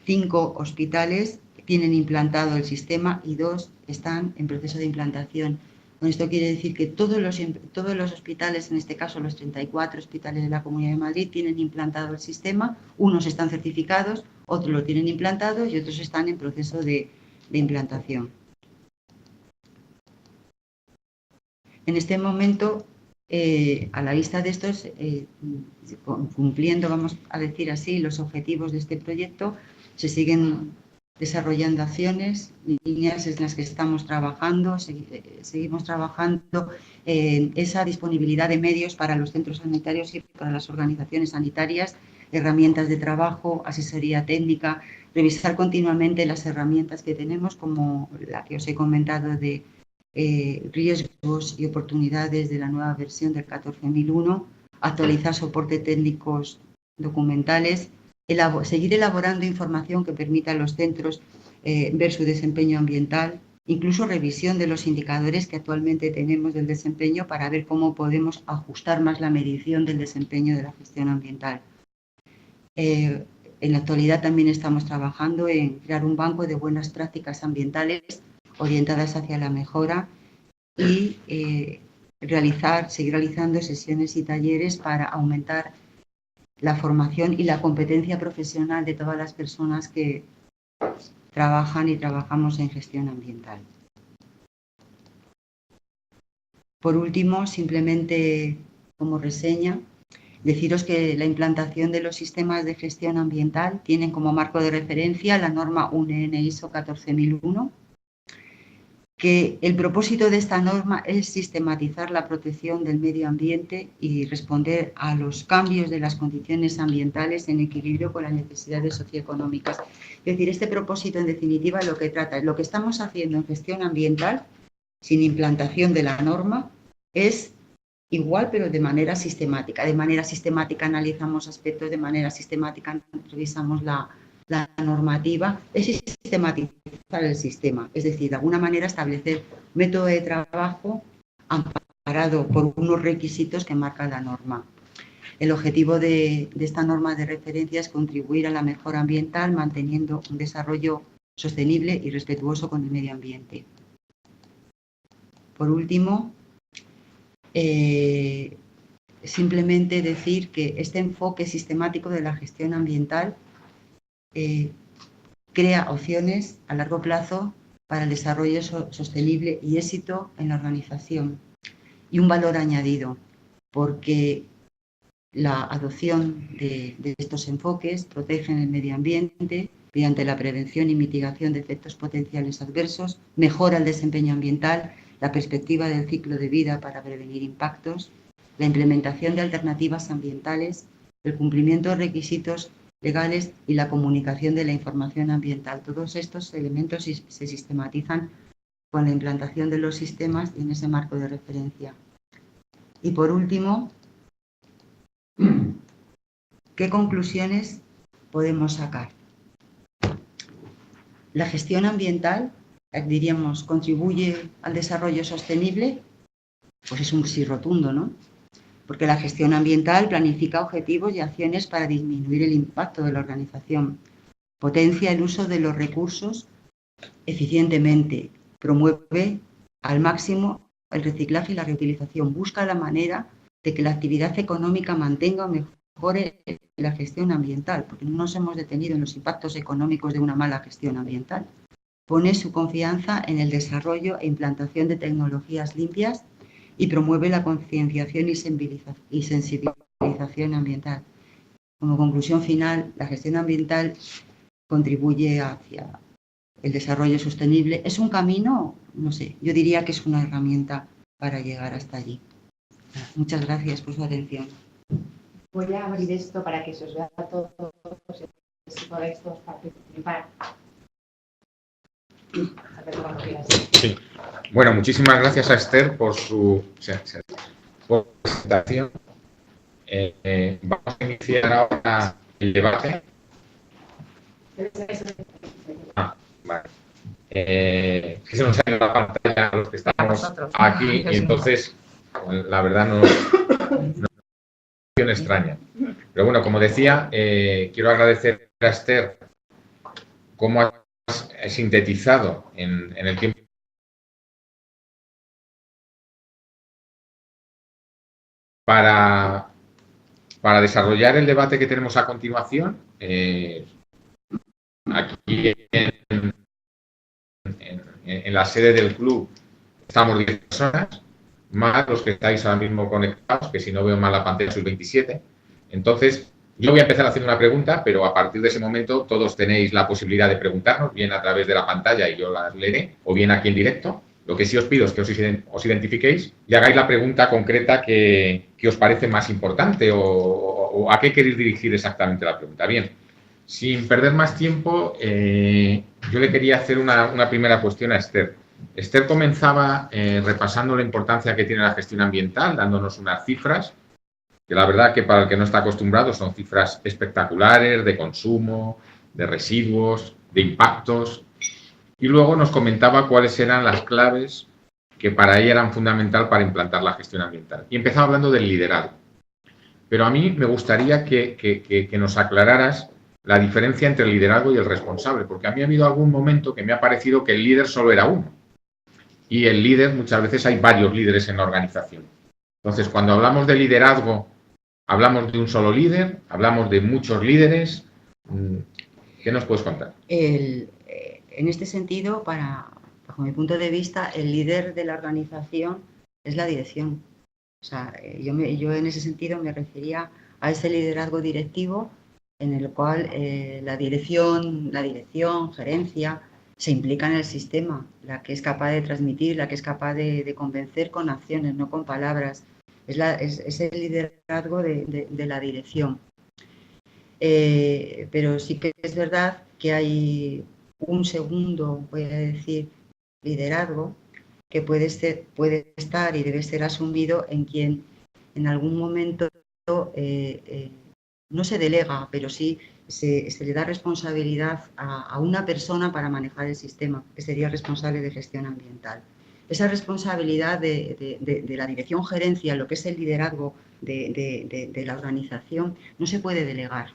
5 hospitales tienen implantado el sistema y 2 están en proceso de implantación. Con esto quiere decir que todos los hospitales, en este caso los 34 hospitales de la Comunidad de Madrid, tienen implantado el sistema. Unos están certificados, otros lo tienen implantado y otros están en proceso de implantación. En este momento, a la vista de estos, cumpliendo, vamos a decir así, los objetivos de este proyecto, se siguen desarrollando acciones, líneas en las que estamos trabajando, seguimos trabajando en esa disponibilidad de medios para los centros sanitarios y para las organizaciones sanitarias, herramientas de trabajo, asesoría técnica, revisar continuamente las herramientas que tenemos, como la que os he comentado de riesgos y oportunidades de la nueva versión del 14001, actualizar soporte técnicos documentales, seguir elaborando información que permita a los centros ver su desempeño ambiental, incluso revisión de los indicadores que actualmente tenemos del desempeño para ver cómo podemos ajustar más la medición del desempeño de la gestión ambiental. En la actualidad también estamos trabajando en crear un banco de buenas prácticas ambientales orientadas hacia la mejora y seguir realizando sesiones y talleres para aumentar la formación y la competencia profesional de todas las personas que trabajan y trabajamos en gestión ambiental. Por último, simplemente como reseña, deciros que la implantación de los sistemas de gestión ambiental tienen como marco de referencia la norma UNE ISO 14001, que el propósito de esta norma es sistematizar la protección del medio ambiente y responder a los cambios de las condiciones ambientales en equilibrio con las necesidades socioeconómicas. Es decir, este propósito, en definitiva, lo que trata, lo que estamos haciendo en gestión ambiental, sin implantación de la norma, es igual, pero de manera sistemática. De manera sistemática analizamos aspectos, de manera sistemática revisamos la normativa, es sistematizar el sistema, es decir, de alguna manera establecer un método de trabajo amparado por unos requisitos que marca la norma. El objetivo de esta norma de referencia es contribuir a la mejora ambiental manteniendo un desarrollo sostenible y respetuoso con el medio ambiente. Por último, simplemente decir que este enfoque sistemático de la gestión ambiental crea opciones a largo plazo para el desarrollo sostenible y éxito en la organización y un valor añadido, porque la adopción de estos enfoques protegen el medio ambiente mediante la prevención y mitigación de efectos potenciales adversos, mejora el desempeño ambiental, la perspectiva del ciclo de vida para prevenir impactos, la implementación de alternativas ambientales, el cumplimiento de requisitos legales y la comunicación de la información ambiental. Todos estos elementos se sistematizan con la implantación de los sistemas y en ese marco de referencia. Y por último, ¿qué conclusiones podemos sacar? La gestión ambiental, diríamos, contribuye al desarrollo sostenible, pues es un sí rotundo, ¿no? Porque la gestión ambiental planifica objetivos y acciones para disminuir el impacto de la organización, potencia el uso de los recursos eficientemente, promueve al máximo el reciclaje y la reutilización, busca la manera de que la actividad económica mantenga o mejore la gestión ambiental, porque no nos hemos detenido en los impactos económicos de una mala gestión ambiental. Pone su confianza en el desarrollo e implantación de tecnologías limpias y promueve la concienciación y sensibilización ambiental. Como conclusión final, la gestión ambiental contribuye hacia el desarrollo sostenible. ¿Es un camino? No sé, yo diría que es una herramienta para llegar hasta allí. Muchas gracias por su atención. Voy a abrir esto para que se os vea a todos, si podéis todos participar. Sí. Bueno, muchísimas gracias a Esther por su presentación. Vamos a iniciar ahora el debate. Vale. Que se nos ha ido la pantalla a los que estamos aquí y entonces la verdad no situación extraña. Pero bueno, como decía, quiero agradecer a Esther cómo has sintetizado en el tiempo para desarrollar el debate que tenemos a continuación. Aquí en la sede del club estamos 10 personas, más los que estáis ahora mismo conectados, que si no veo mal la pantalla sois 27. Entonces, yo voy a empezar haciendo una pregunta, pero a partir de ese momento todos tenéis la posibilidad de preguntarnos, bien a través de la pantalla y yo las leeré, o bien aquí en directo. Lo que sí os pido es que os identifiquéis y hagáis la pregunta concreta que os parece más importante o a qué queréis dirigir exactamente la pregunta. Bien, sin perder más tiempo, yo le quería hacer una primera cuestión a Esther. Esther comenzaba repasando la importancia que tiene la gestión ambiental, dándonos unas cifras, que la verdad que para el que no está acostumbrado son cifras espectaculares de consumo, de residuos, de impactos. Y luego nos comentaba cuáles eran las claves que para ella eran fundamental para implantar la gestión ambiental. Y empezaba hablando del liderazgo. Pero a mí me gustaría que nos aclararas la diferencia entre el liderazgo y el responsable, porque a mí ha habido algún momento que me ha parecido que el líder solo era uno. Y el líder, muchas veces hay varios líderes en la organización. Entonces, cuando hablamos de liderazgo, ¿hablamos de un solo líder? ¿Hablamos de muchos líderes? ¿Qué nos puedes contar? En este sentido, bajo mi punto de vista, el líder de la organización es la dirección. O sea, yo en ese sentido me refería a ese liderazgo directivo en el cual la dirección, gerencia, se implica en el sistema, la que es capaz de transmitir, la que es capaz de convencer con acciones, no con palabras. Es el liderazgo de la dirección. Pero sí que es verdad que hay un segundo, voy a decir, liderazgo que puede estar y debe ser asumido en quien en algún momento no se delega, pero sí se le da responsabilidad a una persona para manejar el sistema, que sería responsable de gestión ambiental. Esa responsabilidad de la dirección gerencia, lo que es el liderazgo de la organización, no se puede delegar.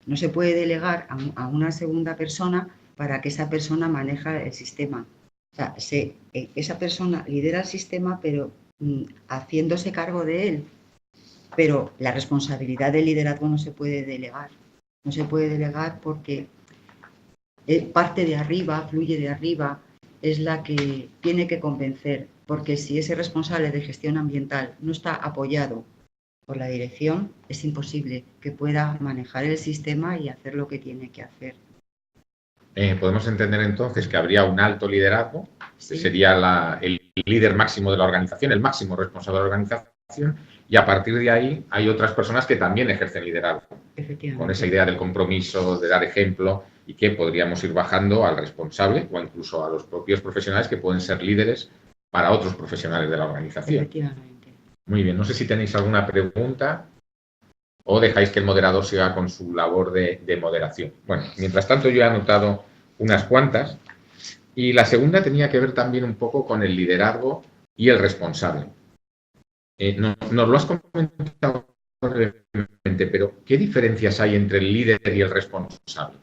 No se puede delegar a una segunda persona para que esa persona maneje el sistema. O sea, esa persona lidera el sistema, pero haciéndose cargo de él. Pero la responsabilidad del liderazgo no se puede delegar. No se puede delegar porque parte de arriba, fluye de arriba, es la que tiene que convencer. Porque si ese responsable de gestión ambiental no está apoyado por la dirección, es imposible que pueda manejar el sistema y hacer lo que tiene que hacer. Podemos entender entonces que habría un alto liderazgo, Sí. que sería el líder máximo de la organización, el máximo responsable de la organización, y a partir de ahí hay otras personas que también ejercen liderazgo, con esa idea del compromiso, de dar ejemplo, y que podríamos ir bajando al responsable o incluso a los propios profesionales que pueden ser líderes para otros profesionales de la organización. Efectivamente. Muy bien, no sé si tenéis alguna pregunta o dejáis que el moderador siga con su labor de moderación. Bueno, mientras tanto yo he anotado unas cuantas y la segunda tenía que ver también un poco con el liderazgo y el responsable. Nos lo has comentado brevemente, pero ¿qué diferencias hay entre el líder y el responsable?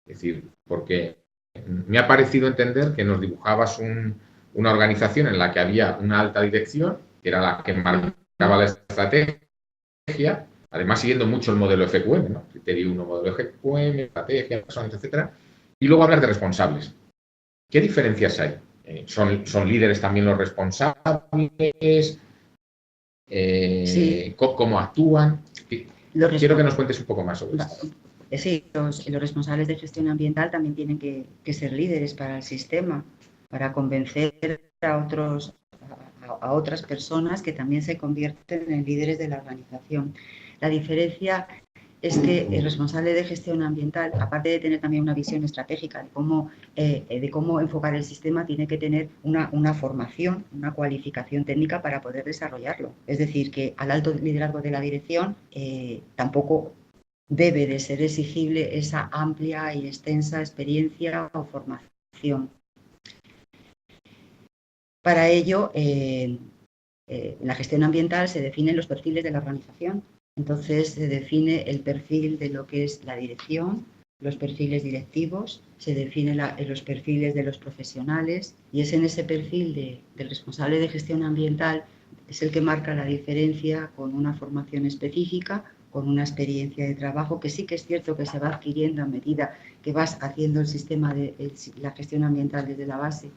Es decir, porque me ha parecido entender que nos dibujabas una organización en la que había una alta dirección, que era la que marcaba la estrategia, además siguiendo mucho el modelo FQM, ¿no? Criterio 1, modelo FQM, estrategia, personas, etcétera. Y luego hablar de responsables. ¿Qué diferencias hay? ¿Son líderes también los responsables? Sí. ¿Cómo actúan? Quiero que nos cuentes un poco más sobre esto. Sí, los responsables de gestión ambiental también tienen que ser líderes para el sistema, para convencer a otras personas que también se convierten en líderes de la organización. La diferencia es que el responsable de gestión ambiental, aparte de tener también una visión estratégica de cómo enfocar el sistema, tiene que tener una formación, una cualificación técnica para poder desarrollarlo. Es decir, que al alto liderazgo de la dirección tampoco debe de ser exigible esa amplia y extensa experiencia o formación. Para ello, en la gestión ambiental se definen los perfiles de la organización Entonces se define el perfil de lo que es la dirección, los perfiles directivos, se definen los perfiles de los profesionales y es en ese perfil del responsable de gestión ambiental es el que marca la diferencia con una formación específica, con una experiencia de trabajo que sí que es cierto que se va adquiriendo a medida que vas haciendo el sistema de la gestión ambiental desde la base.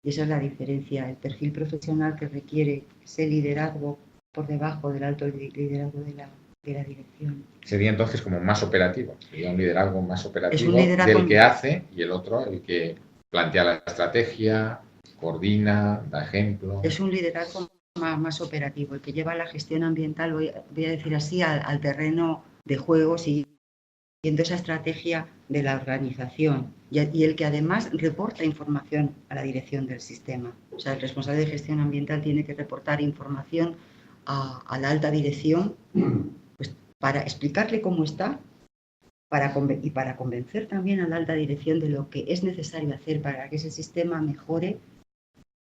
Y esa es la diferencia, el perfil profesional que requiere ese liderazgo por debajo del alto liderazgo de la dirección. Sería entonces como más operativo, sería un liderazgo más operativo Es un liderazgo del que hace y el otro el que plantea la estrategia, coordina, da ejemplo. Es un liderazgo más operativo, el que lleva la gestión ambiental, voy a decir así, al terreno de juego, siguiendo esa estrategia de la organización y el que además reporta información a la dirección del sistema. O sea, el responsable de gestión ambiental tiene que reportar información a la alta dirección pues, para explicarle cómo está y para convencer también a la alta dirección de lo que es necesario hacer para que ese sistema mejore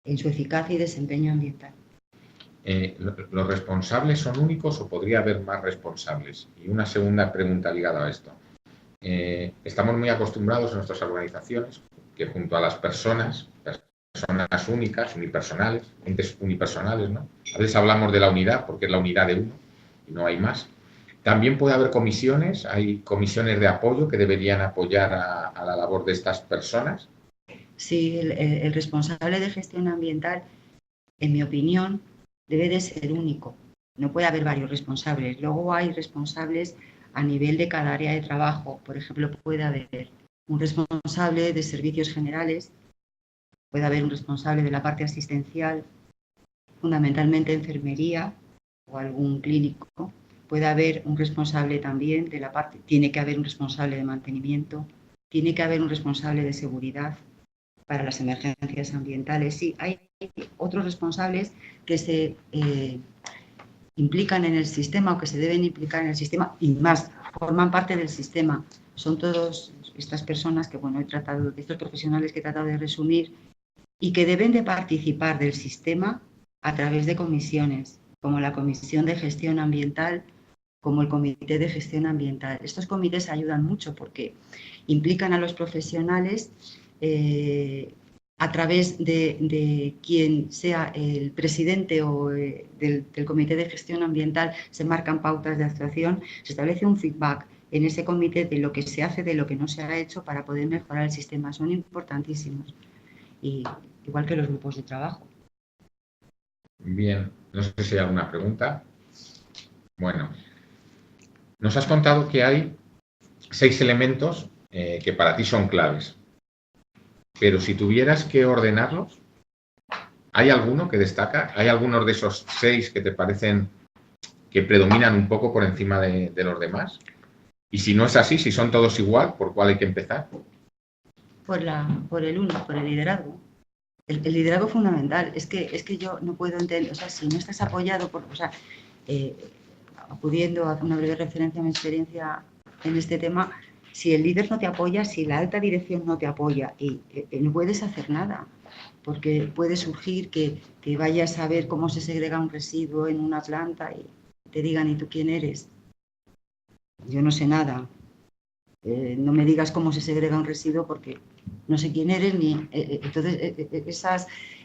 en su eficacia y desempeño ambiental. ¿Los responsables son únicos o podría haber más responsables? Y una segunda pregunta ligada a esto. Estamos muy acostumbrados en nuestras organizaciones que junto a las personas únicas, entes unipersonales, ¿no? A veces hablamos de la unidad porque es la unidad de uno y no hay más. También puede haber comisiones, hay comisiones de apoyo que deberían apoyar a la labor de estas personas. Sí, el responsable de gestión ambiental, en mi opinión, debe de ser único. No puede haber varios responsables. Luego hay responsables a nivel de cada área de trabajo. Por ejemplo, puede haber un responsable de servicios generales, puede haber un responsable de la parte asistencial, fundamentalmente enfermería o algún clínico. Puede haber un responsable también de la parte, tiene que haber un responsable de mantenimiento, tiene que haber un responsable de seguridad para las emergencias ambientales. Sí, hay otros responsables que se implican en el sistema o que se deben implicar en el sistema y más, forman parte del sistema. Son todas estas personas que, bueno, estos profesionales que he tratado de resumir y que deben de participar del sistema a través de comisiones, como la Comisión de Gestión Ambiental, como el Comité de Gestión Ambiental. Estos comités ayudan mucho porque implican a los profesionales a través de quien sea el presidente o del Comité de Gestión Ambiental, se marcan pautas de actuación, se establece un feedback en ese comité de lo que se hace, de lo que no se ha hecho para poder mejorar el sistema. Son importantísimos, y, igual que los grupos de trabajo. Bien, no sé si hay alguna pregunta. Bueno, nos has contado que hay 6 elementos que para ti son claves. Pero si tuvieras que ordenarlos, ¿hay alguno que destaca? ¿Hay algunos de esos 6 que te parecen que predominan un poco por encima de los demás? Y si no es así, si son todos igual, ¿por cuál hay que empezar? Por el liderazgo. El liderazgo fundamental. Es que yo no puedo entender, o sea, si no estás apoyado por, o sea, acudiendo a una breve referencia a mi experiencia en este tema, si el líder no te apoya, si la alta dirección no te apoya, y no puedes hacer nada, porque puede surgir que vayas a ver cómo se segrega un residuo en una planta y te digan, ¿y tú quién eres? Yo no sé nada. No me digas cómo se segrega un residuo porque no sé quién eres ni... entonces,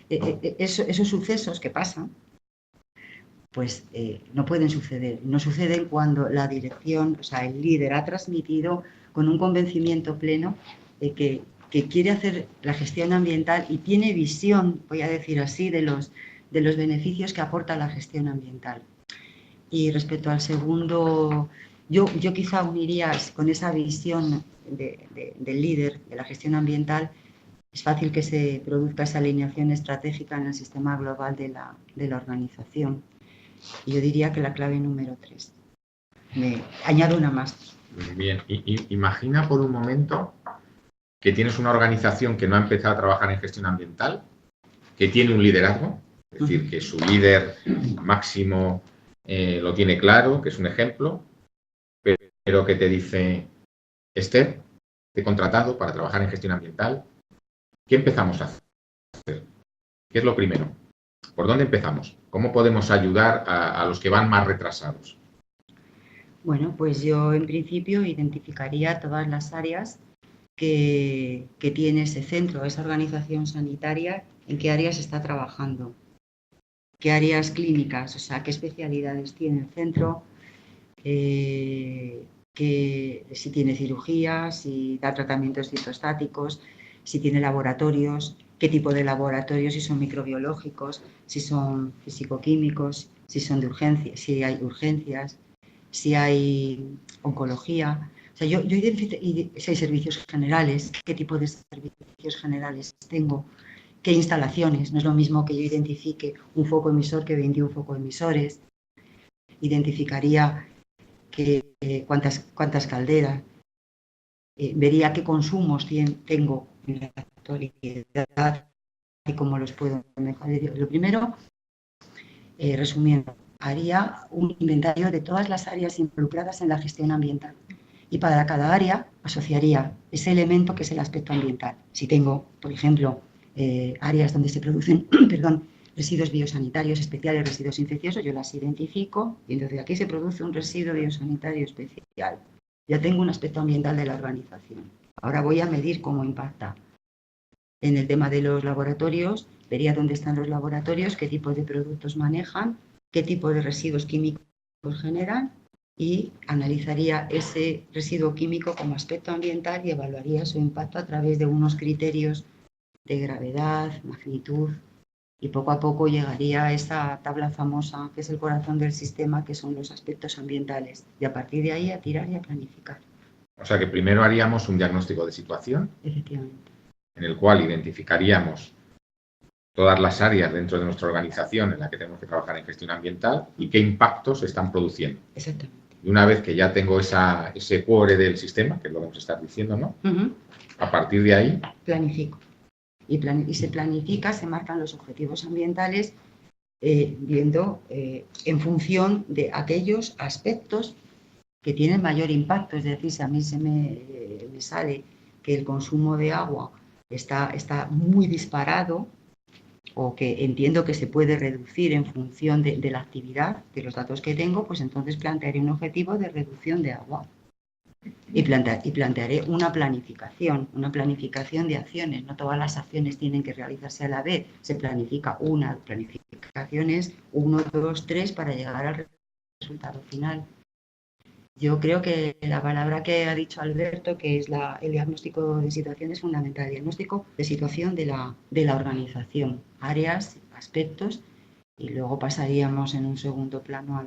esos sucesos que pasan, pues no pueden suceder. No suceden cuando la dirección, o sea, el líder ha transmitido con un convencimiento pleno de que quiere hacer la gestión ambiental y tiene visión, voy a decir así, de los beneficios que aporta la gestión ambiental. Y respecto al segundo, yo quizá uniría con esa visión del líder de la gestión ambiental. Es fácil que se produzca esa alineación estratégica en el sistema global de la organización. Y yo diría que la clave número 3. Me añado una más. Bien, imagina por un momento que tienes una organización que no ha empezado a trabajar en gestión ambiental, que tiene un liderazgo, es decir, que su líder máximo lo tiene claro, que es un ejemplo, pero que te dice, Esther, te he contratado para trabajar en gestión ambiental, ¿qué empezamos a hacer? ¿Qué es lo primero? ¿Por dónde empezamos? ¿Cómo podemos ayudar a los que van más retrasados? Bueno, pues yo en principio identificaría todas las áreas que tiene ese centro, esa organización sanitaria, en qué áreas está trabajando, qué áreas clínicas, o sea, qué especialidades tiene el centro, si tiene cirugías, si da tratamientos citostáticos, si tiene laboratorios, qué tipo de laboratorios, si son microbiológicos, si son físico-químicos, si son de urgencias, si hay urgencias, si hay oncología. O sea, yo si hay servicios generales, qué tipo de servicios generales tengo, qué instalaciones. No es lo mismo que yo identifique un foco emisor que 21 focoemisores. Identificaría cuántas calderas, vería qué consumos tengo en la actualidad y cómo los puedo mejorar. Lo primero, resumiendo, haría un inventario de todas las áreas involucradas en la gestión ambiental y para cada área asociaría ese elemento que es el aspecto ambiental. Si tengo, por ejemplo, áreas donde se producen residuos biosanitarios especiales, residuos infecciosos, yo las identifico y entonces aquí se produce un residuo biosanitario especial. Ya tengo un aspecto ambiental de la organización. Ahora voy a medir cómo impacta. En el tema de los laboratorios, vería dónde están los laboratorios, qué tipo de productos manejan, qué tipo de residuos químicos generan y analizaría ese residuo químico como aspecto ambiental y evaluaría su impacto a través de unos criterios de gravedad, magnitud, y poco a poco llegaría a esa tabla famosa que es el corazón del sistema, que son los aspectos ambientales, y a partir de ahí a tirar y a planificar. O sea que primero haríamos un diagnóstico de situación, Efectivamente. en el cual identificaríamos todas las áreas dentro de nuestra organización en la que tenemos que trabajar en gestión ambiental y qué impactos se están produciendo. Exactamente. Y una vez que ya tengo ese core del sistema, que es lo que vamos a estar diciendo, ¿no? A partir de ahí... Planifico. Y se planifica, se marcan los objetivos ambientales viendo en función de aquellos aspectos que tienen mayor impacto. Es decir, si a mí se me sale que el consumo de agua está muy disparado o que entiendo que se puede reducir en función de la actividad, de los datos que tengo, pues entonces plantearé un objetivo de reducción de agua. Y plantearé una planificación de acciones. No todas las acciones tienen que realizarse a la vez. Se planifica una planificación, es 1, 2, 3 para llegar al resultado final. Yo creo que la palabra que ha dicho Alberto, que es el diagnóstico de situación, es fundamental. El diagnóstico de situación de la organización, áreas, aspectos, y luego pasaríamos en un segundo plano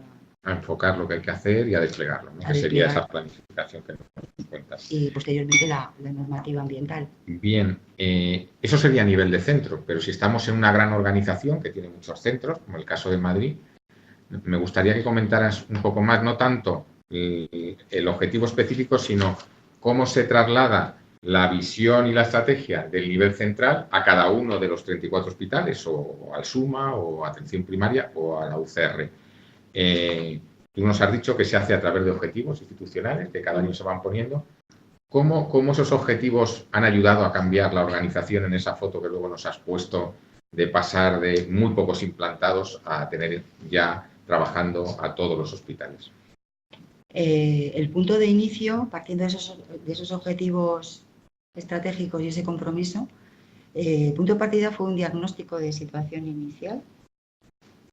a enfocar lo que hay que hacer y a desplegarlo, ¿no? Que sería esa planificación que nos cuentas. Y posteriormente la normativa ambiental. Bien, eso sería a nivel de centro, pero si estamos en una gran organización que tiene muchos centros, como el caso de Madrid, me gustaría que comentaras un poco más, no tanto el objetivo específico, sino cómo se traslada la visión y la estrategia del nivel central a cada uno de los 34 hospitales, o al SUMA, o a atención primaria, o a la UCR. Tú nos has dicho que se hace a través de objetivos institucionales que cada año se van poniendo. ¿Cómo esos objetivos han ayudado a cambiar la organización en esa foto que luego nos has puesto de pasar de muy pocos implantados a tener ya trabajando a todos los hospitales? El punto de inicio, partiendo de esos objetivos estratégicos y ese compromiso, el punto de partida fue un diagnóstico de situación inicial.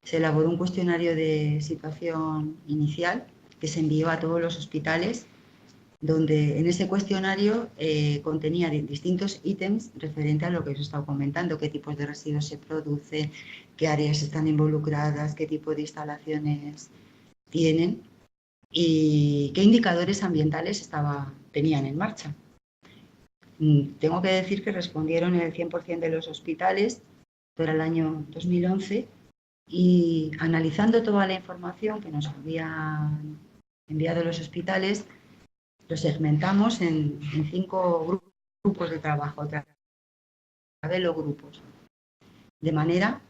Se elaboró un cuestionario de situación inicial que se envió a todos los hospitales, donde en ese cuestionario contenía distintos ítems referente a lo que os he estado comentando, qué tipos de residuos se producen, qué áreas están involucradas, qué tipo de instalaciones tienen y qué indicadores ambientales tenían en marcha. Tengo que decir que respondieron el 100% de los hospitales, esto era el año 2011, y analizando toda la información que nos habían enviado los hospitales, lo segmentamos en 5 grupos de trabajo, de los grupos. De manera,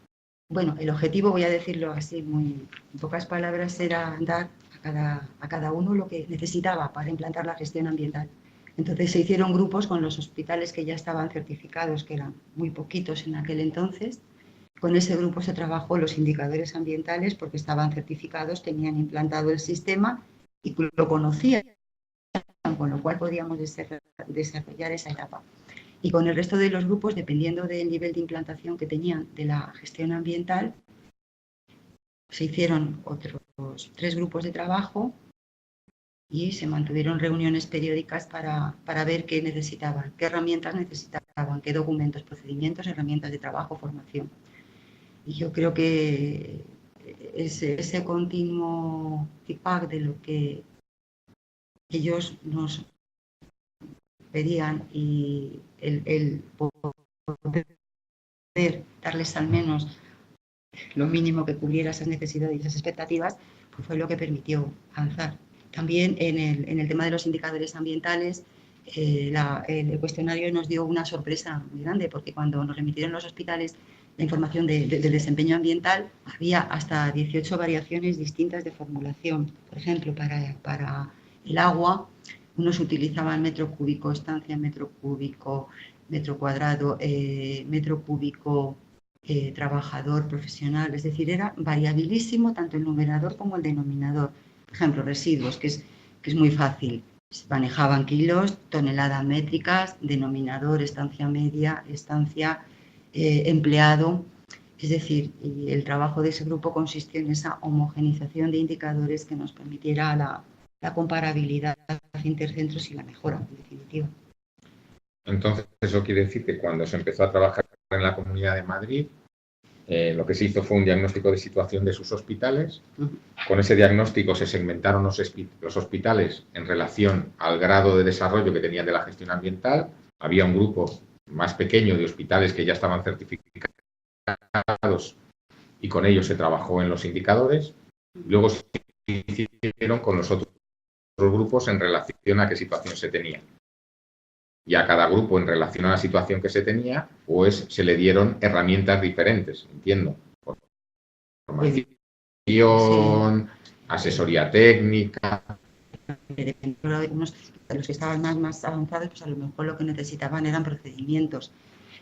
bueno, el objetivo, voy a decirlo así, muy en pocas palabras, era dar a cada uno lo que necesitaba para implantar la gestión ambiental. Entonces se hicieron grupos con los hospitales que ya estaban certificados, que eran muy poquitos en aquel entonces. Con ese grupo se trabajó los indicadores ambientales porque estaban certificados, tenían implantado el sistema y lo conocían, con lo cual podíamos desarrollar esa etapa. Y con el resto de los grupos, dependiendo del nivel de implantación que tenían de la gestión ambiental, se hicieron otros 3 grupos de trabajo y se mantuvieron reuniones periódicas para ver qué necesitaban, qué herramientas necesitaban, qué documentos, procedimientos, herramientas de trabajo, formación. Y yo creo que ese continuo feedback de lo que ellos nos pedían y el poder darles al menos lo mínimo que cubriera esas necesidades y esas expectativas, pues fue lo que permitió avanzar. También en el tema de los indicadores ambientales, el cuestionario nos dio una sorpresa muy grande, porque cuando nos remitieron los hospitales la información del desempeño ambiental, había hasta 18 variaciones distintas de formulación. Por ejemplo, para el agua, unos utilizaban metro cúbico estancia, metro cúbico metro cuadrado, metro cúbico trabajador profesional, es decir, era variabilísimo tanto el numerador como el denominador. Por ejemplo, residuos, que es muy fácil, se manejaban kilos, toneladas métricas, denominador, estancia media, estancia empleado. Es decir, y el trabajo de ese grupo consistió en esa homogenización de indicadores que nos permitiera la comparabilidad intercentros y la mejora, en definitiva. Entonces, eso quiere decir que cuando se empezó a trabajar en la Comunidad de Madrid, lo que se hizo fue un diagnóstico de situación de sus hospitales. Con ese diagnóstico se segmentaron los hospitales en relación al grado de desarrollo que tenían de la gestión ambiental. Había un grupo más pequeño de hospitales que ya estaban certificados y con ellos se trabajó en los indicadores. Luego se hicieron con los otros grupos en relación a qué situación se tenía. Y a cada grupo, en relación a la situación que se tenía, pues se le dieron herramientas diferentes, entiendo. Formación, asesoría técnica. De los que estaban más avanzados, pues a lo mejor lo que necesitaban eran procedimientos.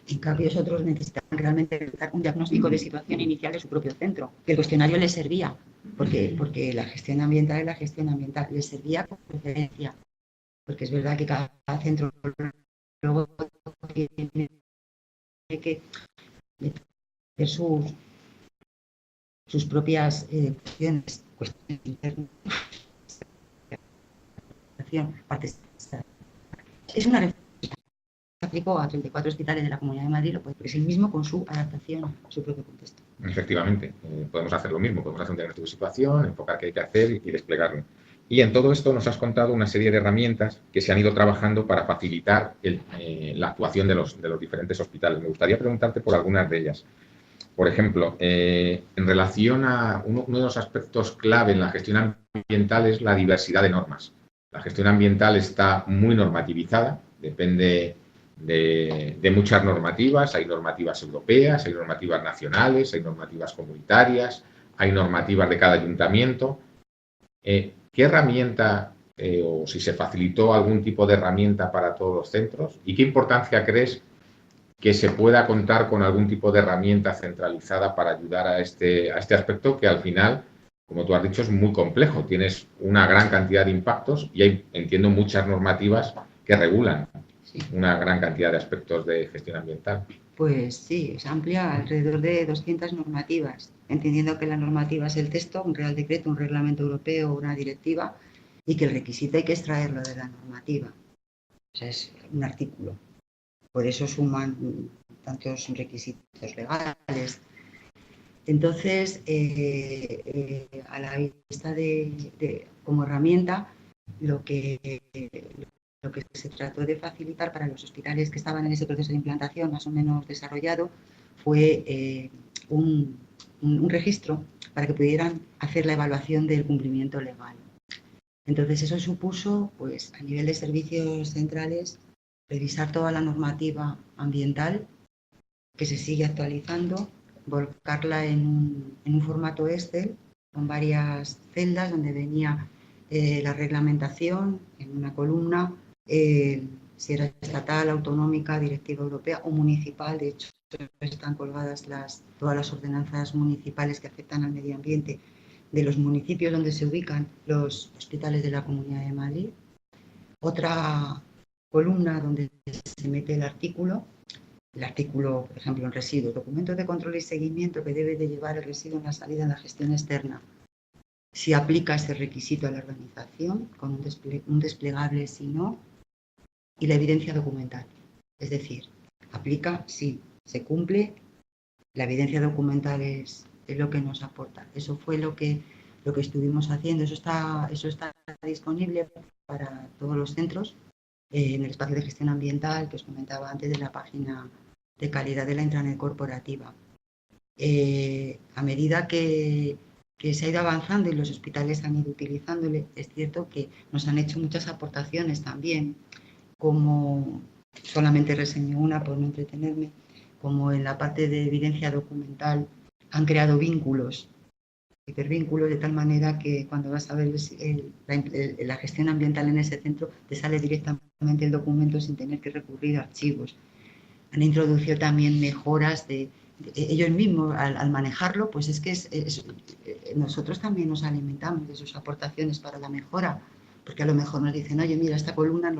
En cambio, otros necesitaban realmente un diagnóstico de situación inicial de su propio centro. Que el cuestionario les servía, porque la gestión ambiental es la gestión ambiental, les servía con preferencia. Porque es verdad que cada centro luego tiene que meter sus propias cuestiones internas. Es una reforma que se aplicó a 34 hospitales de la Comunidad de Madrid, es el mismo con su adaptación a su propio contexto. Efectivamente, podemos hacer lo mismo, podemos hacer un diagnóstico de situación, enfocar qué hay que hacer y desplegarlo. Y en todo esto nos has contado una serie de herramientas que se han ido trabajando para facilitar la actuación de los diferentes hospitales. Me gustaría preguntarte por algunas de ellas. Por ejemplo, en relación a uno de los aspectos clave en la gestión ambiental es la diversidad de normas. La gestión ambiental está muy normativizada, depende de muchas normativas. Hay normativas europeas, hay normativas nacionales, hay normativas comunitarias, hay normativas de cada ayuntamiento. ¿Qué herramienta o si se facilitó algún tipo de herramienta para todos los centros? ¿Y qué importancia crees que se pueda contar con algún tipo de herramienta centralizada para ayudar a este aspecto que al final, como tú has dicho, es muy complejo? Tienes una gran cantidad de impactos y hay, entiendo, muchas normativas que regulan una gran cantidad de aspectos de gestión ambiental. Pues sí, es amplia, alrededor de 200 normativas, entendiendo que la normativa es el texto, un real decreto, un reglamento europeo, una directiva, y que el requisito hay que extraerlo de la normativa. O sea, es un artículo. Por eso suman tantos requisitos legales. Entonces, a la vista como herramienta, lo que se trató de facilitar para los hospitales que estaban en ese proceso de implantación más o menos desarrollado fue un registro para que pudieran hacer la evaluación del cumplimiento legal. Entonces, eso supuso, pues, a nivel de servicios centrales, revisar toda la normativa ambiental que se sigue actualizando, volcarla en un formato Excel con varias celdas donde venía la reglamentación en una columna, si era estatal, autonómica, directiva europea o municipal. De hecho, están colgadas todas las ordenanzas municipales que afectan al medio ambiente de los municipios donde se ubican los hospitales de la Comunidad de Madrid. Otra columna donde se mete el artículo, por ejemplo, en residuos, documentos de control y seguimiento que debe de llevar el residuo en la salida en la gestión externa. Si aplica ese requisito a la organización, con un desplegable si no, y la evidencia documental. Es decir, aplica si se cumple, la evidencia documental es lo que nos aporta. Eso fue lo que estuvimos haciendo. Eso está disponible para todos los centros en el espacio de gestión ambiental que os comentaba antes de la página de calidad de la intranet corporativa. A medida que se ha ido avanzando y los hospitales han ido utilizándole, es cierto que nos han hecho muchas aportaciones también, como solamente reseño una por no entretenerme, como en la parte de evidencia documental han creado vínculos, hipervínculos, de tal manera que cuando vas a ver la gestión ambiental en ese centro te sale directamente el documento sin tener que recurrir a archivos. Han introducido también mejoras de ellos mismos al manejarlo, pues es que nosotros también nos alimentamos de sus aportaciones para la mejora, porque a lo mejor nos dicen, oye, mira, esta columna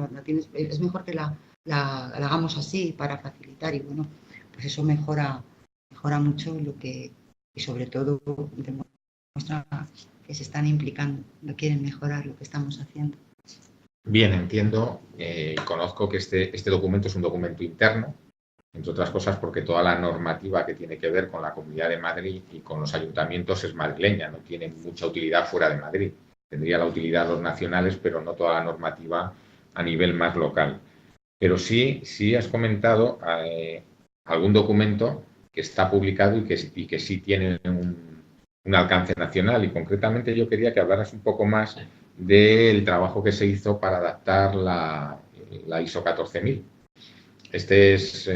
es mejor que la hagamos así para facilitar, y bueno, pues eso mejora mucho y sobre todo demuestra que se están implicando, no quieren mejorar lo que estamos haciendo. Bien, entiendo y conozco que este documento es un documento interno, entre otras cosas porque toda la normativa que tiene que ver con la Comunidad de Madrid y con los ayuntamientos es madrileña, no tiene mucha utilidad fuera de Madrid. Tendría la utilidad los nacionales, pero no toda la normativa a nivel más local. Pero sí has comentado algún documento que está publicado y que sí tiene un alcance nacional, y concretamente yo quería que hablaras un poco más del trabajo que se hizo para adaptar la ISO 14000. Este es,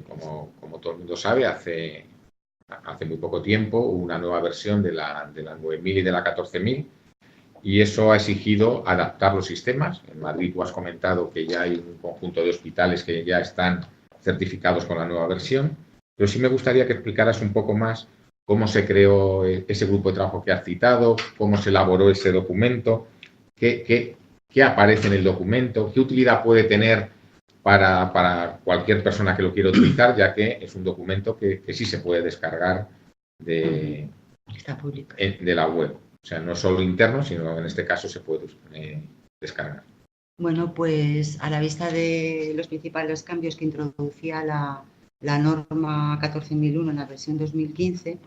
como todo el mundo sabe, hace muy poco tiempo una nueva versión de la 9000 y de la 14000, y eso ha exigido adaptar los sistemas. En Madrid tú has comentado que ya hay un conjunto de hospitales que ya están certificados con la nueva versión, pero sí me gustaría que explicaras un poco más cómo se creó ese grupo de trabajo que has citado, cómo se elaboró ese documento, qué aparece en el documento, qué utilidad puede tener para cualquier persona que lo quiera utilizar, ya que es un documento que sí se puede descargar de la web. O sea, no solo interno, sino en este caso se puede descargar. Bueno, pues a la vista de los principales cambios que introducía la norma 14001 en la versión 2015,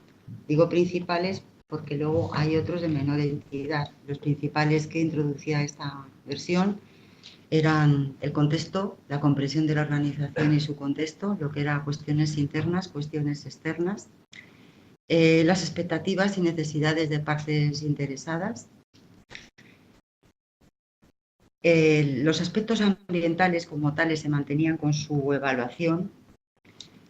digo principales porque luego hay otros de menor entidad. Los principales que introducía esta versión eran el contexto, la comprensión de la organización y su contexto, lo que era cuestiones internas, cuestiones externas, las expectativas y necesidades de partes interesadas, los aspectos ambientales como tales se mantenían con su evaluación,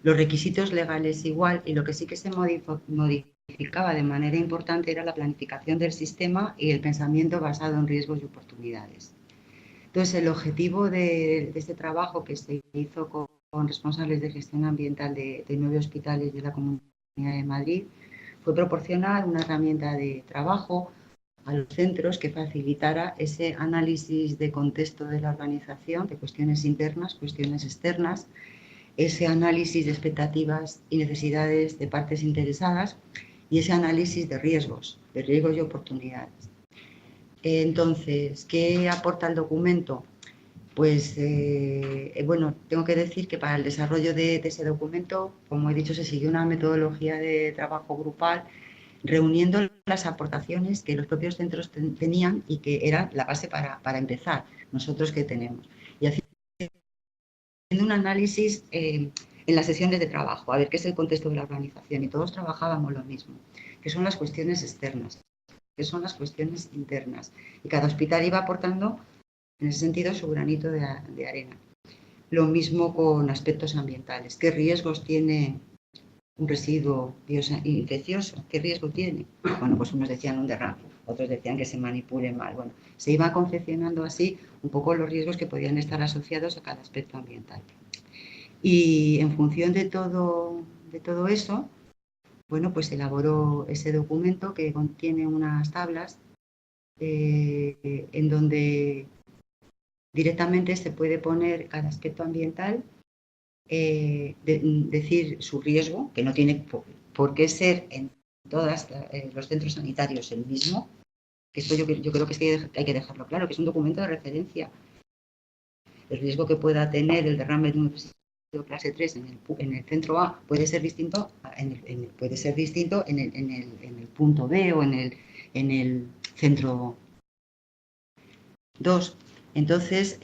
los requisitos legales igual, y lo que sí que se modificaba de manera importante era la planificación del sistema y el pensamiento basado en riesgos y oportunidades. Entonces, el objetivo de este trabajo que se hizo con responsables de gestión ambiental de 9 hospitales de la Comunidad de Madrid fue proporcionar una herramienta de trabajo a los centros que facilitara ese análisis de contexto de la organización, de cuestiones internas, cuestiones externas, ese análisis de expectativas y necesidades de partes interesadas y ese análisis de riesgos y oportunidades. Entonces, ¿qué aporta el documento? Pues, bueno, tengo que decir que para el desarrollo de ese documento, como he dicho, se siguió una metodología de trabajo grupal, reuniendo las aportaciones que los propios centros tenían y que era la base para empezar, nosotros que tenemos. Y haciendo un análisis en las sesiones de trabajo, a ver qué es el contexto de la organización, y todos trabajábamos lo mismo, que son las cuestiones externas, que son las cuestiones internas, y cada hospital iba aportando en ese sentido su granito de arena. Lo mismo con aspectos ambientales. ¿Qué riesgos tiene un residuo infeccioso? ¿Qué riesgo tiene? Bueno, pues unos decían un derrame, otros decían que se manipule mal. Bueno, se iba confeccionando así un poco los riesgos que podían estar asociados a cada aspecto ambiental. Y en función de todo eso, bueno, pues elaboró ese documento que contiene unas tablas en donde directamente se puede poner cada aspecto ambiental, decir su riesgo, que no tiene por qué ser en todos los centros sanitarios el mismo, que esto yo creo que hay que dejarlo claro, que es un documento de referencia. El riesgo que pueda tener el derrame de un residuo clase 3 en el centro A puede ser distinto en el punto B o en el centro 2. Entonces,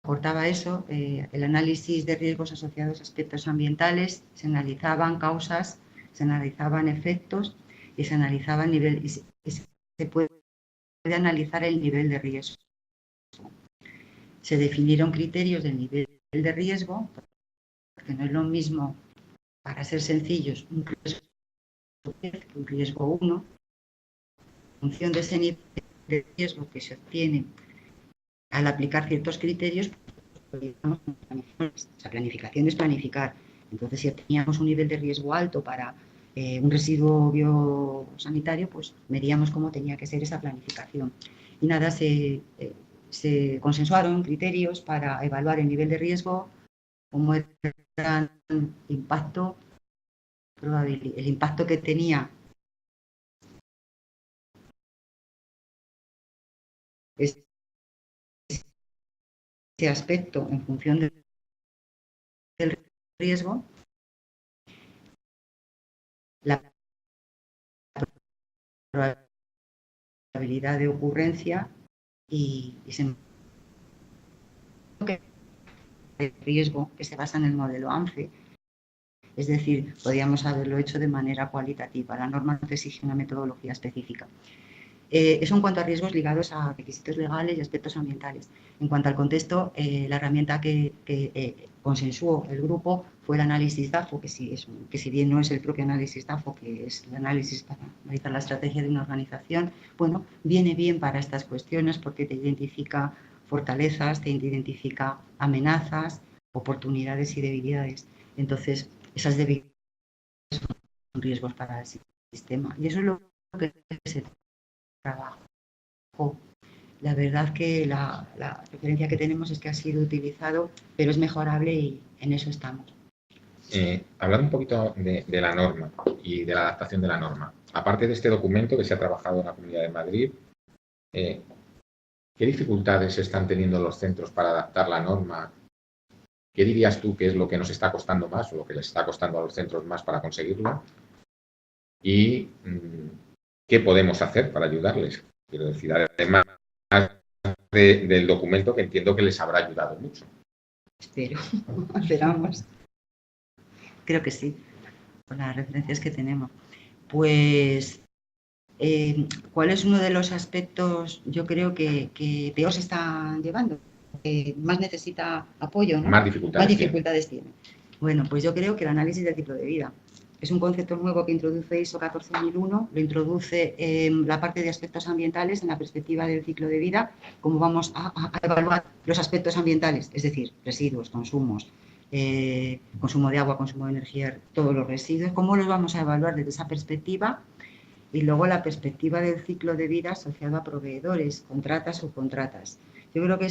aportaba eso, el análisis de riesgos asociados a aspectos ambientales, se analizaban causas, se analizaban efectos y se analizaba el nivel, y se puede analizar el nivel de riesgo. Se definieron criterios del nivel de riesgo, porque no es lo mismo, para ser sencillos, un riesgo 1, en función de ese nivel de riesgo que se obtiene al aplicar ciertos criterios, planificación es planificar. Entonces, si teníamos un nivel de riesgo alto para un residuo biosanitario, pues veríamos cómo tenía que ser esa planificación. Y nada, se consensuaron criterios para evaluar el nivel de riesgo, cómo era el impacto, el impacto que tenía ese aspecto en función del riesgo, la probabilidad de ocurrencia y el riesgo que se basa en el modelo ANFE. Es decir, podríamos haberlo hecho de manera cualitativa. La norma nos exige una metodología específica. Eso en cuanto a riesgos ligados a requisitos legales y aspectos ambientales. En cuanto al contexto, la herramienta que consensuó el grupo fue el análisis DAFO, que si bien no es el propio análisis DAFO, que es el análisis para analizar la estrategia de una organización, bueno, viene bien para estas cuestiones porque te identifica fortalezas, te identifica amenazas, oportunidades y debilidades. Entonces, esas debilidades son riesgos para el sistema. Y eso es lo que se trabajo. La verdad que la referencia que tenemos es que ha sido utilizado, pero es mejorable y en eso estamos. Hablar un poquito de la norma y de la adaptación de la norma. Aparte de este documento que se ha trabajado en la Comunidad de Madrid, ¿qué dificultades están teniendo los centros para adaptar la norma? ¿Qué dirías tú que es lo que nos está costando más o lo que les está costando a los centros más para conseguirlo? ¿Y qué podemos hacer para ayudarles? Quiero decir, además del documento que entiendo que les habrá ayudado mucho. Esperamos. Creo que sí, con las referencias que tenemos. Pues, ¿cuál es uno de los aspectos, yo creo, que peor se están llevando? Más necesita apoyo, ¿no? Más dificultades tiene. Bueno, pues yo creo que el análisis del ciclo de vida. Es un concepto nuevo que introduce ISO 14001, lo introduce en la parte de aspectos ambientales, en la perspectiva del ciclo de vida, cómo vamos a evaluar los aspectos ambientales, es decir, residuos, consumos, consumo de agua, consumo de energía, todos los residuos, cómo los vamos a evaluar desde esa perspectiva y luego la perspectiva del ciclo de vida asociado a proveedores, contratas o contratas. Yo creo que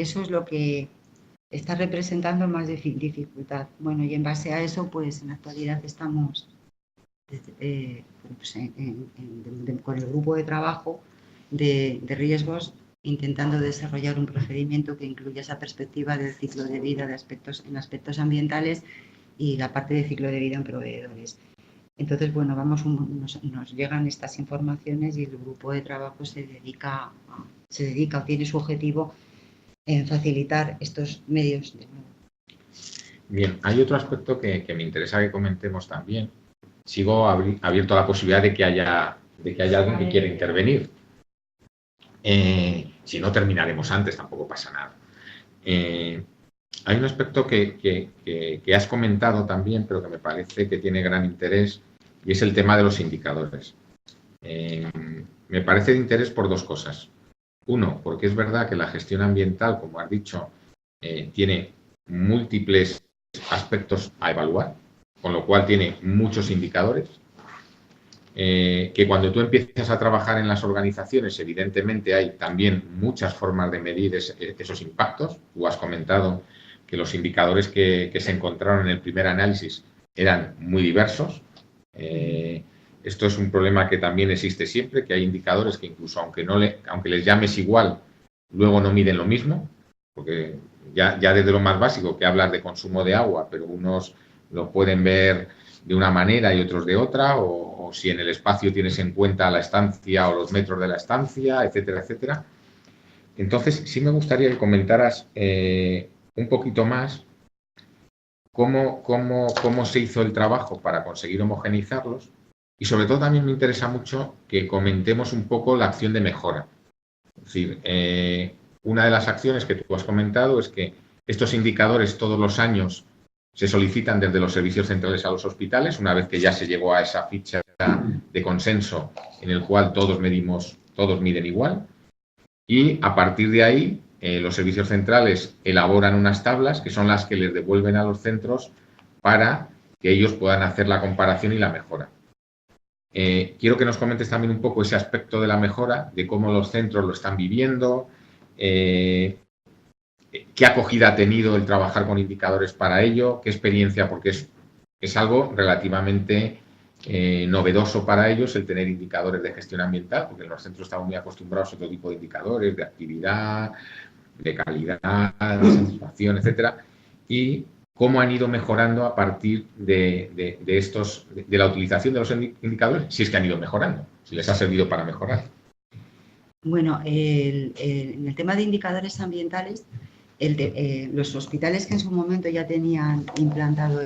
eso es lo que está representando más dificultad. Bueno, y en base a eso, pues en la actualidad estamos con el grupo de trabajo de riesgos intentando desarrollar un procedimiento que incluya esa perspectiva del ciclo de vida en aspectos ambientales y la parte de ciclo de vida en proveedores. Entonces, bueno, nos llegan estas informaciones y el grupo de trabajo se dedica o tiene su objetivo en facilitar estos medios de nuevo. Bien, hay otro aspecto que me interesa que comentemos también. Sigo abierto a la posibilidad de que haya alguien que quiera intervenir. Si no terminaremos antes, tampoco pasa nada. Hay un aspecto que has comentado también, pero que me parece que tiene gran interés, y es el tema de los indicadores. Me parece de interés por dos cosas. Uno, porque es verdad que la gestión ambiental, como has dicho, tiene múltiples aspectos a evaluar, con lo cual tiene muchos indicadores. Que cuando tú empiezas a trabajar en las organizaciones, evidentemente hay también muchas formas de medir esos impactos. Tú has comentado que los indicadores que se encontraron en el primer análisis eran muy diversos. Esto es un problema que también existe siempre, que hay indicadores que incluso aunque les llames igual, luego no miden lo mismo, porque ya desde lo más básico, que hablas de consumo de agua, pero unos lo pueden ver de una manera y otros de otra, o si en el espacio tienes en cuenta la estancia o los metros de la estancia, etcétera, etcétera. Entonces, sí me gustaría que comentaras un poquito más cómo se hizo el trabajo para conseguir homogeneizarlos, y sobre todo también me interesa mucho que comentemos un poco la acción de mejora. Es decir, una de las acciones que tú has comentado es que estos indicadores todos los años se solicitan desde los servicios centrales a los hospitales, una vez que ya se llegó a esa ficha de consenso en el cual todos miden igual, y a partir de ahí los servicios centrales elaboran unas tablas que son las que les devuelven a los centros para que ellos puedan hacer la comparación y la mejora. Quiero que nos comentes también un poco ese aspecto de la mejora, de cómo los centros lo están viviendo, qué acogida ha tenido el trabajar con indicadores para ello, qué experiencia, porque es algo relativamente novedoso para ellos el tener indicadores de gestión ambiental, porque en los centros estamos muy acostumbrados a otro tipo de indicadores, de actividad, de calidad, de satisfacción, etcétera, y cómo han ido mejorando a partir de la utilización de los indicadores, si es que han ido mejorando, si les ha servido para mejorar. Bueno, en el tema de indicadores ambientales, los hospitales que en su momento ya tenían implantado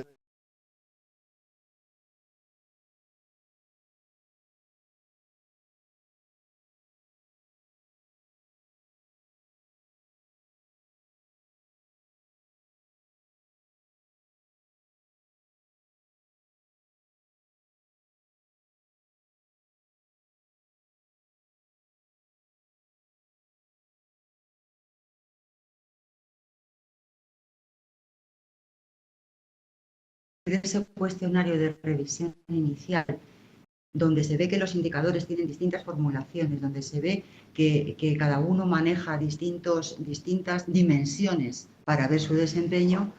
ese cuestionario de revisión inicial, donde se ve que los indicadores tienen distintas formulaciones, donde se ve que cada uno maneja distintas dimensiones para ver su desempeño,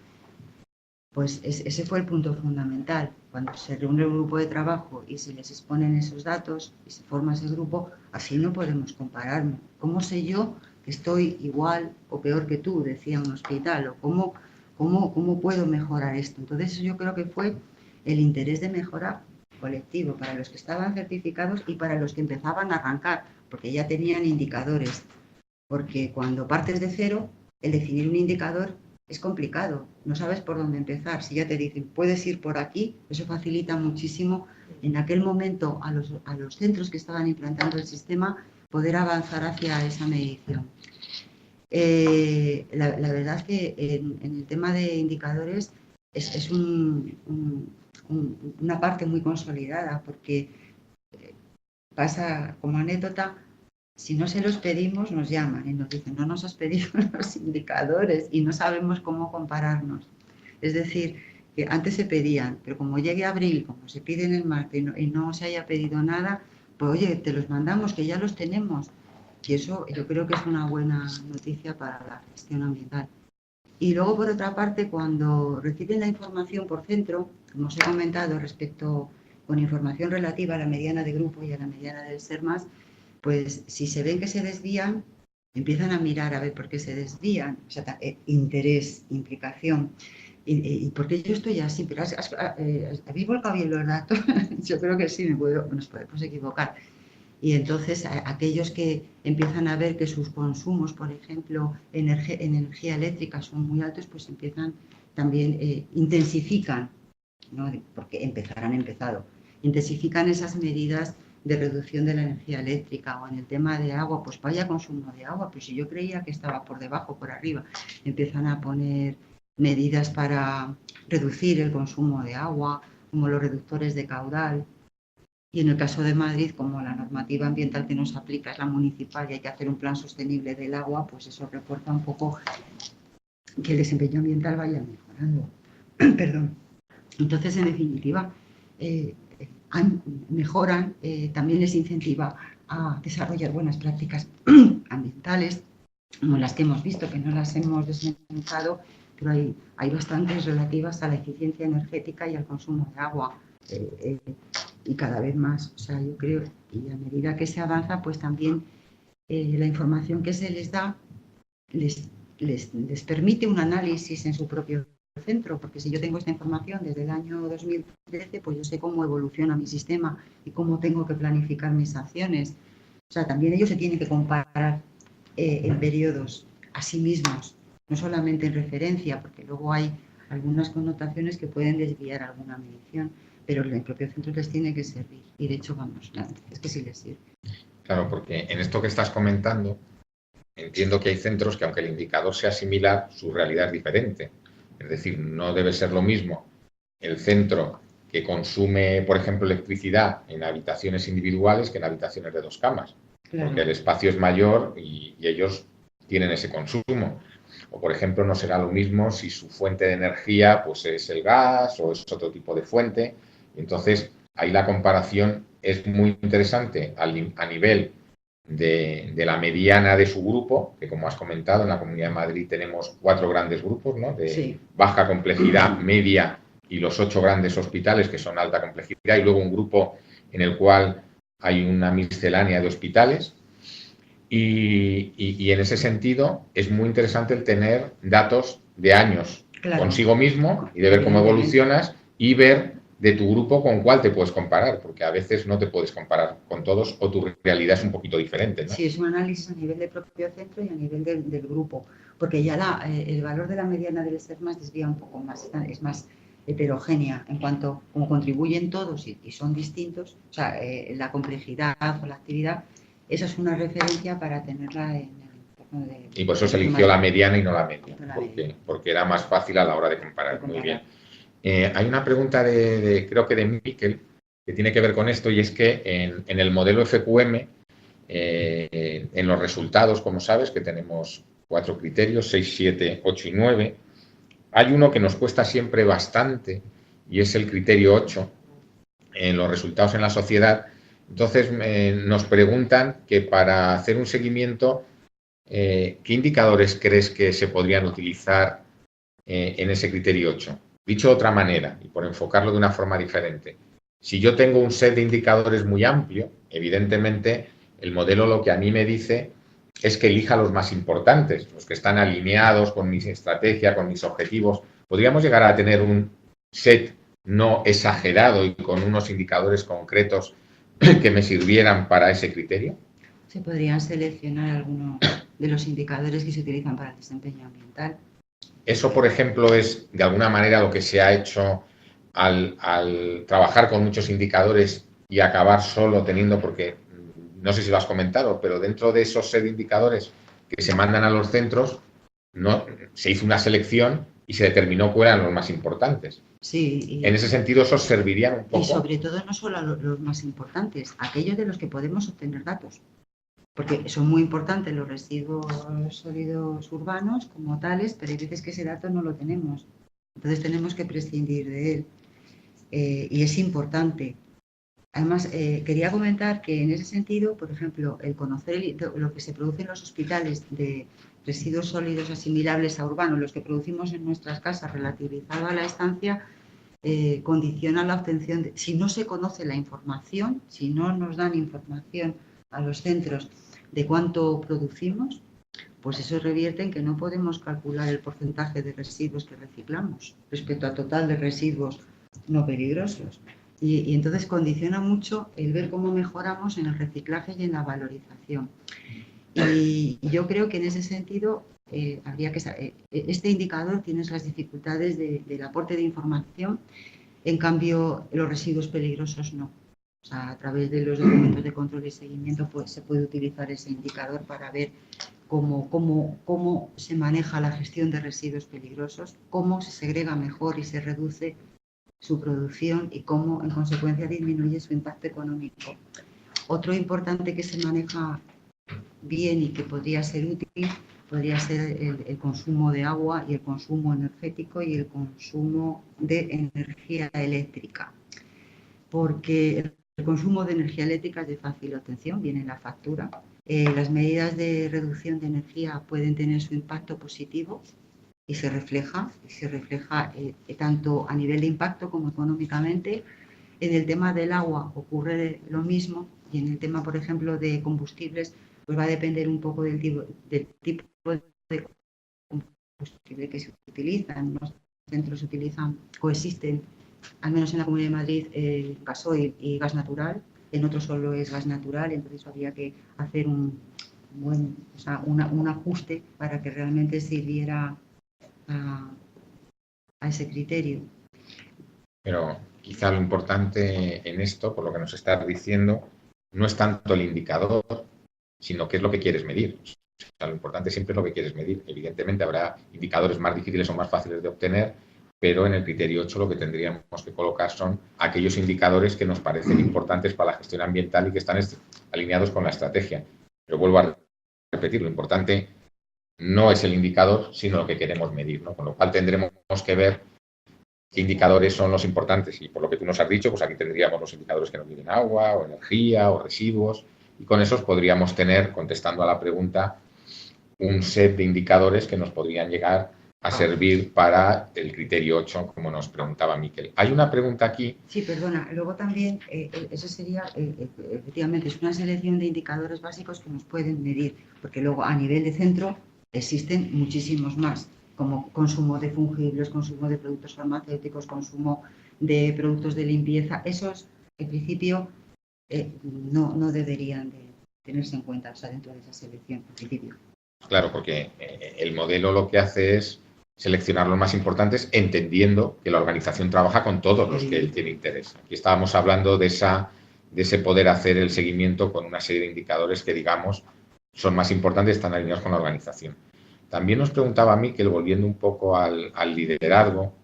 pues ese fue el punto fundamental. Cuando se reúne el grupo de trabajo y se les exponen esos datos y se forma ese grupo, así no podemos compararnos. ¿Cómo sé yo que estoy igual o peor que tú, decía un hospital? ¿O cómo puedo mejorar esto? Entonces yo creo que fue el interés de mejora colectivo para los que estaban certificados y para los que empezaban a arrancar, porque ya tenían indicadores. Porque cuando partes de cero, el definir un indicador es complicado, no sabes por dónde empezar. Si ya te dicen, puedes ir por aquí, eso facilita muchísimo en aquel momento a los centros que estaban implantando el sistema poder avanzar hacia esa medición. La verdad es que en el tema de indicadores es una parte muy consolidada, porque pasa como anécdota, si no se los pedimos nos llaman y nos dicen, no nos has pedido los indicadores y no sabemos cómo compararnos. Es decir, que antes se pedían, pero como llegue abril, como se pide en el martes y no se haya pedido nada, pues oye, te los mandamos, que ya los tenemos. Y eso yo creo que es una buena noticia para la gestión ambiental. Y luego, por otra parte, cuando reciben la información por centro, como os he comentado respecto con información relativa a la mediana de grupo y a la mediana del ser más, pues si se ven que se desvían, empiezan a mirar a ver por qué se desvían, o sea, interés, implicación. ¿Y por qué yo estoy así? Pero ¿habéis volcado bien los datos? Yo creo que sí, nos podemos equivocar. Y entonces aquellos que empiezan a ver que sus consumos, por ejemplo, en energía eléctrica son muy altos, pues empiezan también, intensifican, ¿no? Porque intensifican esas medidas de reducción de la energía eléctrica. O en el tema de agua, pues vaya consumo de agua, pues si yo creía que estaba por debajo, por arriba, empiezan a poner medidas para reducir el consumo de agua, como los reductores de caudal. Y en el caso de Madrid, como la normativa ambiental que nos aplica es la municipal y hay que hacer un plan sostenible del agua, pues eso refuerza un poco que el desempeño ambiental vaya mejorando. Perdón. Entonces, en definitiva, mejoran, también les incentiva a desarrollar buenas prácticas ambientales, como las que hemos visto, que no las hemos desmenuzado, pero hay bastantes relativas a la eficiencia energética y al consumo de agua, y cada vez más. O sea, yo creo, y a medida que se avanza, pues también la información que se les da les permite un análisis en su propio centro, porque si yo tengo esta información desde el año 2013, pues yo sé cómo evoluciona mi sistema y cómo tengo que planificar mis acciones. O sea, también ellos se tienen que comparar en periodos a sí mismos, no solamente en referencia, porque luego hay algunas connotaciones que pueden desviar alguna medición, pero el propio centro les tiene que servir. Y de hecho, vamos, es que sí les sirve. Claro, porque en esto que estás comentando, entiendo que hay centros que, aunque el indicador sea similar, su realidad es diferente. Es decir, no debe ser lo mismo el centro que consume, por ejemplo, electricidad en habitaciones individuales que en habitaciones de 2 camas. Claro. Porque el espacio es mayor y ellos tienen ese consumo. O, por ejemplo, no será lo mismo si su fuente de energía pues, es el gas o es otro tipo de fuente. Entonces, ahí la comparación es muy interesante a nivel de la mediana de su grupo, que como has comentado, en la Comunidad de Madrid tenemos 4 grandes grupos, ¿no? De baja complejidad, media y los 8 grandes hospitales que son alta complejidad, y luego un grupo en el cual hay una miscelánea de hospitales. Y en ese sentido es muy interesante el tener datos de años consigo mismo y de ver cómo evolucionas y ver de tu grupo con cuál te puedes comparar, porque a veces no te puedes comparar con todos o tu realidad es un poquito diferente, ¿no? Sí, es un análisis a nivel del propio centro y a nivel del grupo, porque ya el valor de la mediana debe ser más, desvía un poco más, es más heterogénea en cuanto como contribuyen todos y son distintos. O sea, la complejidad o la actividad, esa es una referencia para tenerla en el entorno de... Y por eso se eligió la mediana y no la media, porque era más fácil a la hora de comparar. Muy bien. Hay una pregunta creo que de Miquel, que tiene que ver con esto, y es que en el modelo FQM, en los resultados, como sabes, que tenemos 4 criterios, 6, 7, 8 y 9, hay uno que nos cuesta siempre bastante, y es el criterio 8, en los resultados en la sociedad. Entonces, nos preguntan que para hacer un seguimiento, ¿qué indicadores crees que se podrían utilizar en ese criterio 8? Dicho de otra manera, y por enfocarlo de una forma diferente, si yo tengo un set de indicadores muy amplio, evidentemente el modelo lo que a mí me dice es que elija los más importantes, los que están alineados con mi estrategia, con mis objetivos. ¿Podríamos llegar a tener un set no exagerado y con unos indicadores concretos que me sirvieran para ese criterio? Se podrían seleccionar algunos de los indicadores que se utilizan para el desempeño ambiental. Eso, por ejemplo, es de alguna manera lo que se ha hecho al trabajar con muchos indicadores y acabar solo teniendo, porque no sé si lo has comentado, pero dentro de esos set de indicadores que se mandan a los centros, no, se hizo una selección y se determinó cuáles eran los más importantes. Sí. En ese sentido, esos servirían un poco. Y sobre todo, no solo los más importantes, aquellos de los que podemos obtener datos. Porque son muy importantes los residuos sólidos urbanos como tales, pero hay veces que ese dato no lo tenemos. Entonces tenemos que prescindir de él. Y es importante. Además, quería comentar que en ese sentido, por ejemplo, el conocer lo que se produce en los hospitales de residuos sólidos asimilables a urbanos, los que producimos en nuestras casas relativizado a la estancia, condiciona la obtención. Si no se conoce la información, si no nos dan información a los centros de cuánto producimos, pues eso revierte en que no podemos calcular el porcentaje de residuos que reciclamos respecto al total de residuos no peligrosos. Y entonces condiciona mucho el ver cómo mejoramos en el reciclaje y en la valorización. Y yo creo que en ese sentido habría que saber, este indicador tiene las dificultades del aporte de información, en cambio los residuos peligrosos no. O sea, a través de los documentos de control y seguimiento pues, se puede utilizar ese indicador para ver cómo se maneja la gestión de residuos peligrosos, cómo se segrega mejor y se reduce su producción y cómo en consecuencia disminuye su impacto económico. Otro importante que se maneja bien y que podría ser útil podría ser el consumo de agua y el consumo energético y el consumo de energía eléctrica. Porque el consumo de energía eléctrica es de fácil obtención, viene en la factura. Las medidas de reducción de energía pueden tener su impacto positivo y se refleja tanto a nivel de impacto como económicamente. En el tema del agua ocurre lo mismo y en el tema, por ejemplo, de combustibles, pues va a depender un poco del tipo de combustible que se utiliza. En unos centros se utilizan, coexisten, al menos en la Comunidad de Madrid, gasoil y gas natural, en otros solo es gas natural, entonces habría que hacer un ajuste para que realmente sirviera a ese criterio. Pero quizá lo importante en esto, por lo que nos estás diciendo, no es tanto el indicador, sino qué es lo que quieres medir. O sea, lo importante siempre es lo que quieres medir. Evidentemente habrá indicadores más difíciles o más fáciles de obtener, pero en el criterio 8 lo que tendríamos que colocar son aquellos indicadores que nos parecen importantes para la gestión ambiental y que están alineados con la estrategia. Pero vuelvo a repetir, lo importante no es el indicador, sino lo que queremos medir, ¿no? Con lo cual tendremos que ver qué indicadores son los importantes y por lo que tú nos has dicho, pues aquí tendríamos los indicadores que nos miden agua o energía o residuos y con esos podríamos tener, contestando a la pregunta, un set de indicadores que nos podrían llegar a servir para el criterio 8, como nos preguntaba Miquel. Hay una pregunta aquí. Sí, perdona. Luego también, eso sería, efectivamente, es una selección de indicadores básicos que nos pueden medir, porque luego a nivel de centro existen muchísimos más, como consumo de fungibles, consumo de productos farmacéuticos, consumo de productos de limpieza. Esos, en principio, no deberían de tenerse en cuenta, o sea, dentro de esa selección, en principio. Claro, porque el modelo lo que hace es seleccionar los más importantes, entendiendo que la organización trabaja con todos los que él tiene interés. Aquí estábamos hablando de ese poder hacer el seguimiento con una serie de indicadores que, digamos, son más importantes, están alineados con la organización. También nos preguntaba a mí, que volviendo un poco al liderazgo,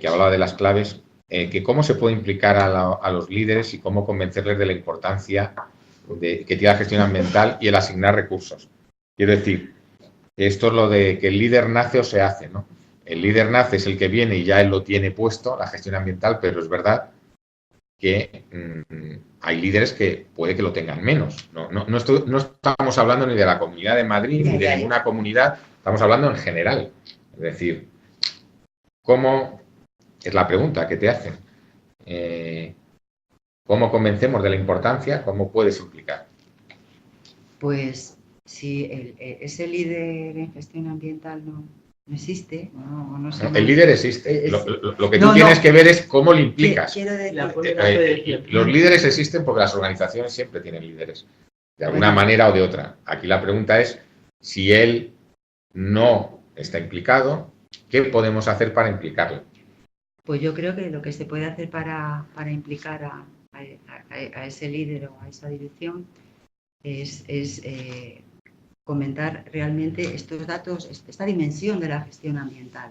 que hablaba de las claves, que cómo se puede implicar a los líderes y cómo convencerles de la importancia que tiene la gestión ambiental y el asignar recursos. Quiero decir, esto es lo de que el líder nace o se hace, ¿no? El líder nace es el que viene y ya él lo tiene puesto, la gestión ambiental, pero es verdad que hay líderes que puede que lo tengan menos. No estamos hablando ni de la Comunidad de Madrid ni de ninguna comunidad, estamos hablando en general. Es decir, ¿cómo es la pregunta que te hacen? ¿Cómo convencemos de la importancia? ¿Cómo puedes implicar? Pues si ese líder en gestión ambiental no existe, el líder existe. Lo que tú tienes que ver es cómo le implicas. Los líderes existen porque las organizaciones siempre tienen líderes, de alguna manera o de otra. Aquí la pregunta es, si él no está implicado, ¿qué podemos hacer para implicarlo? Pues yo creo que lo que se puede hacer para implicar a ese líder o a esa dirección es comentar realmente estos datos, esta dimensión de la gestión ambiental,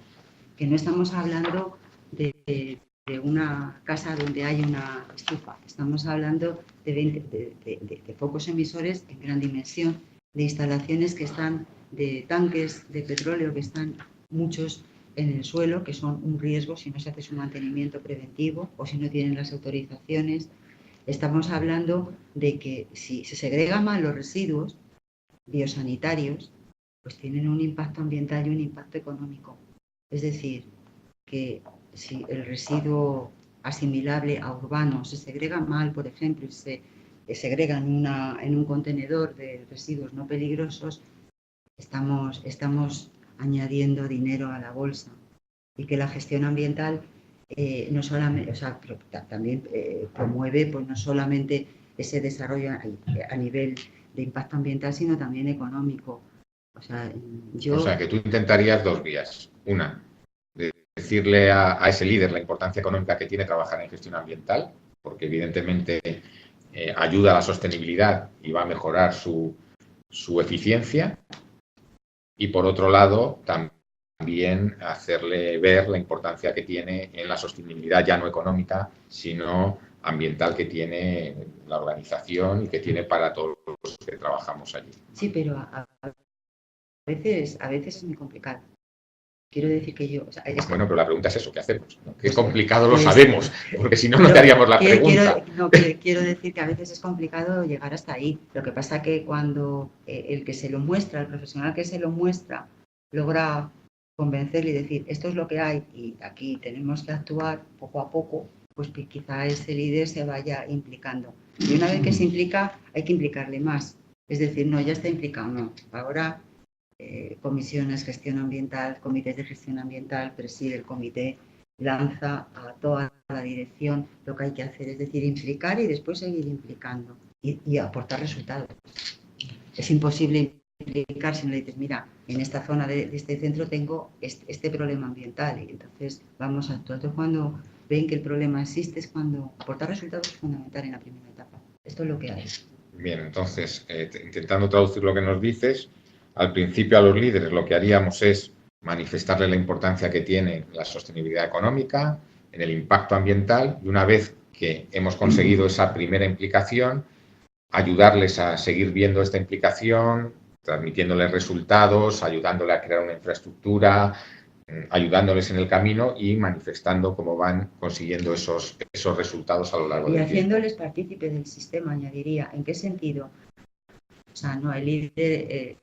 que no estamos hablando de una casa donde hay una estufa, estamos hablando de focos emisores en gran dimensión, de instalaciones que están, de tanques de petróleo que están muchos en el suelo, que son un riesgo si no se hace su mantenimiento preventivo o si no tienen las autorizaciones. Estamos hablando de que si se segregan mal los residuos biosanitarios, pues tienen un impacto ambiental y un impacto económico. Es decir, que si el residuo asimilable a urbano se segrega mal, por ejemplo, y se segrega en un contenedor de residuos no peligrosos, estamos añadiendo dinero a la bolsa. Y que la gestión ambiental no solamente, o sea, también promueve pues no solamente ese desarrollo a nivel de impacto ambiental, sino también económico. O sea, que tú intentarías dos vías. Una, de decirle a ese líder la importancia económica que tiene trabajar en gestión ambiental, porque evidentemente ayuda a la sostenibilidad y va a mejorar su eficiencia. Y por otro lado, también hacerle ver la importancia que tiene en la sostenibilidad ya no económica, sino ambiental que tiene la organización y que tiene para todos los que trabajamos allí. Sí, pero veces es muy complicado. Quiero decir que yo... O sea, bueno, pero la pregunta es eso, ¿qué hacemos? ¿No? Que es pues, complicado, lo pues, sabemos, porque si no, no te haríamos la pregunta. Quiero decir que a veces es complicado llegar hasta ahí. Lo que pasa que cuando el que se lo muestra, el profesional que se lo muestra, logra convencerle y decir, esto es lo que hay y aquí tenemos que actuar poco a poco, pues que quizá ese líder se vaya implicando. Y una vez que se implica, hay que implicarle más. Es decir, no, ya está implicado, no. Ahora... comisiones, gestión ambiental, comités de gestión ambiental, preside el comité, lanza a toda la dirección lo que hay que hacer, es decir, implicar y después seguir implicando y aportar resultados. Es imposible implicar si no le dices, mira, en esta zona de este centro tengo este problema ambiental y entonces vamos a actuar. Entonces, cuando ven que el problema existe es cuando aportar resultados es fundamental en la primera etapa. Esto es lo que hay. Bien, entonces, intentando traducir lo que nos dices, al principio a los líderes lo que haríamos es manifestarles la importancia que tiene la sostenibilidad económica, en el impacto ambiental, y una vez que hemos conseguido esa primera implicación, ayudarles a seguir viendo esta implicación, transmitiéndoles resultados, ayudándoles a crear una infraestructura, ayudándoles en el camino y manifestando cómo van consiguiendo esos resultados a lo largo del tiempo. Y haciéndoles partícipe del sistema, añadiría. ¿En qué sentido? O sea, no, el líder,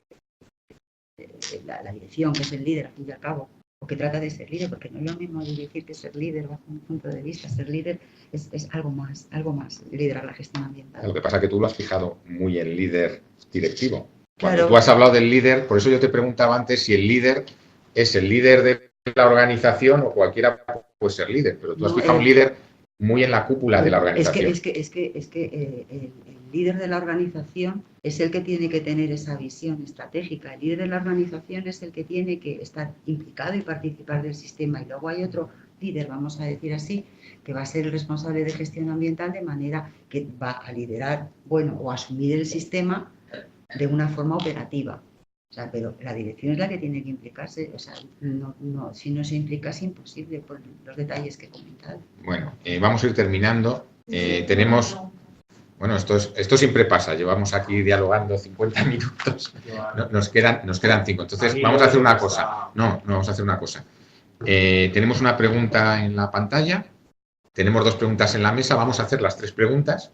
la dirección, que es el líder, al fin y al cabo, o que trata de ser líder, porque no es lo mismo dirigir que ser líder bajo un punto de vista. Ser líder es algo más, liderar la gestión ambiental. Lo que pasa es que tú lo has fijado muy en líder directivo. Cuando Claro. tú has hablado del líder, por eso yo te preguntaba antes si el líder es el líder de la organización o cualquiera puede ser líder, pero tú has fijado un líder muy en la cúpula de la organización. Es que el líder de la organización es el que tiene que tener esa visión estratégica. El líder de la organización es el que tiene que estar implicado y participar del sistema. Y luego hay otro líder, vamos a decir así, que va a ser el responsable de gestión ambiental, de manera que va a liderar, bueno, o asumir el sistema de una forma operativa. O sea, pero la dirección es la que tiene que implicarse. O sea, si no se implica es imposible por los detalles que he comentado. Bueno, vamos a ir terminando. Tenemos... Bueno, esto siempre pasa. Llevamos aquí dialogando 50 minutos. Nos quedan 5. Entonces, vamos a hacer una cosa. No, vamos a hacer una cosa. Tenemos una pregunta en la pantalla. Tenemos 2 preguntas en la mesa. Vamos a hacer las 3 preguntas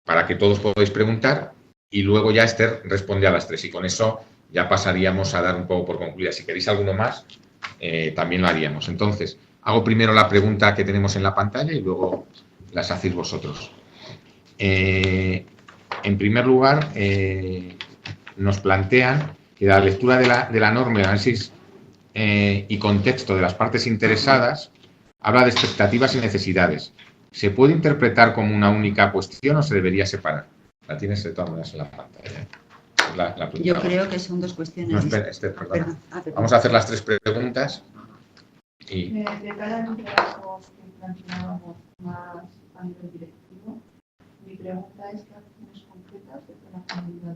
para que todos podáis preguntar y luego ya Esther responde a las 3. Y con eso ya pasaríamos a dar un poco por concluida. Si queréis alguno más, también lo haríamos. Entonces, hago primero la pregunta que tenemos en la pantalla y luego las hacéis vosotros. En primer lugar, nos plantean que la lectura de la norma, análisis y contexto de las partes interesadas habla de expectativas y necesidades. ¿Se puede interpretar como una única cuestión o se debería separar? La tienes de todas maneras en la pantalla. Yo creo que son 2 cuestiones. No, espera, Esther, perdón. Vamos a hacer las 3 preguntas. Y... De cara a un trabajo que planteábamos más a nivel directivo, mi pregunta es qué acciones concretas de la comunidad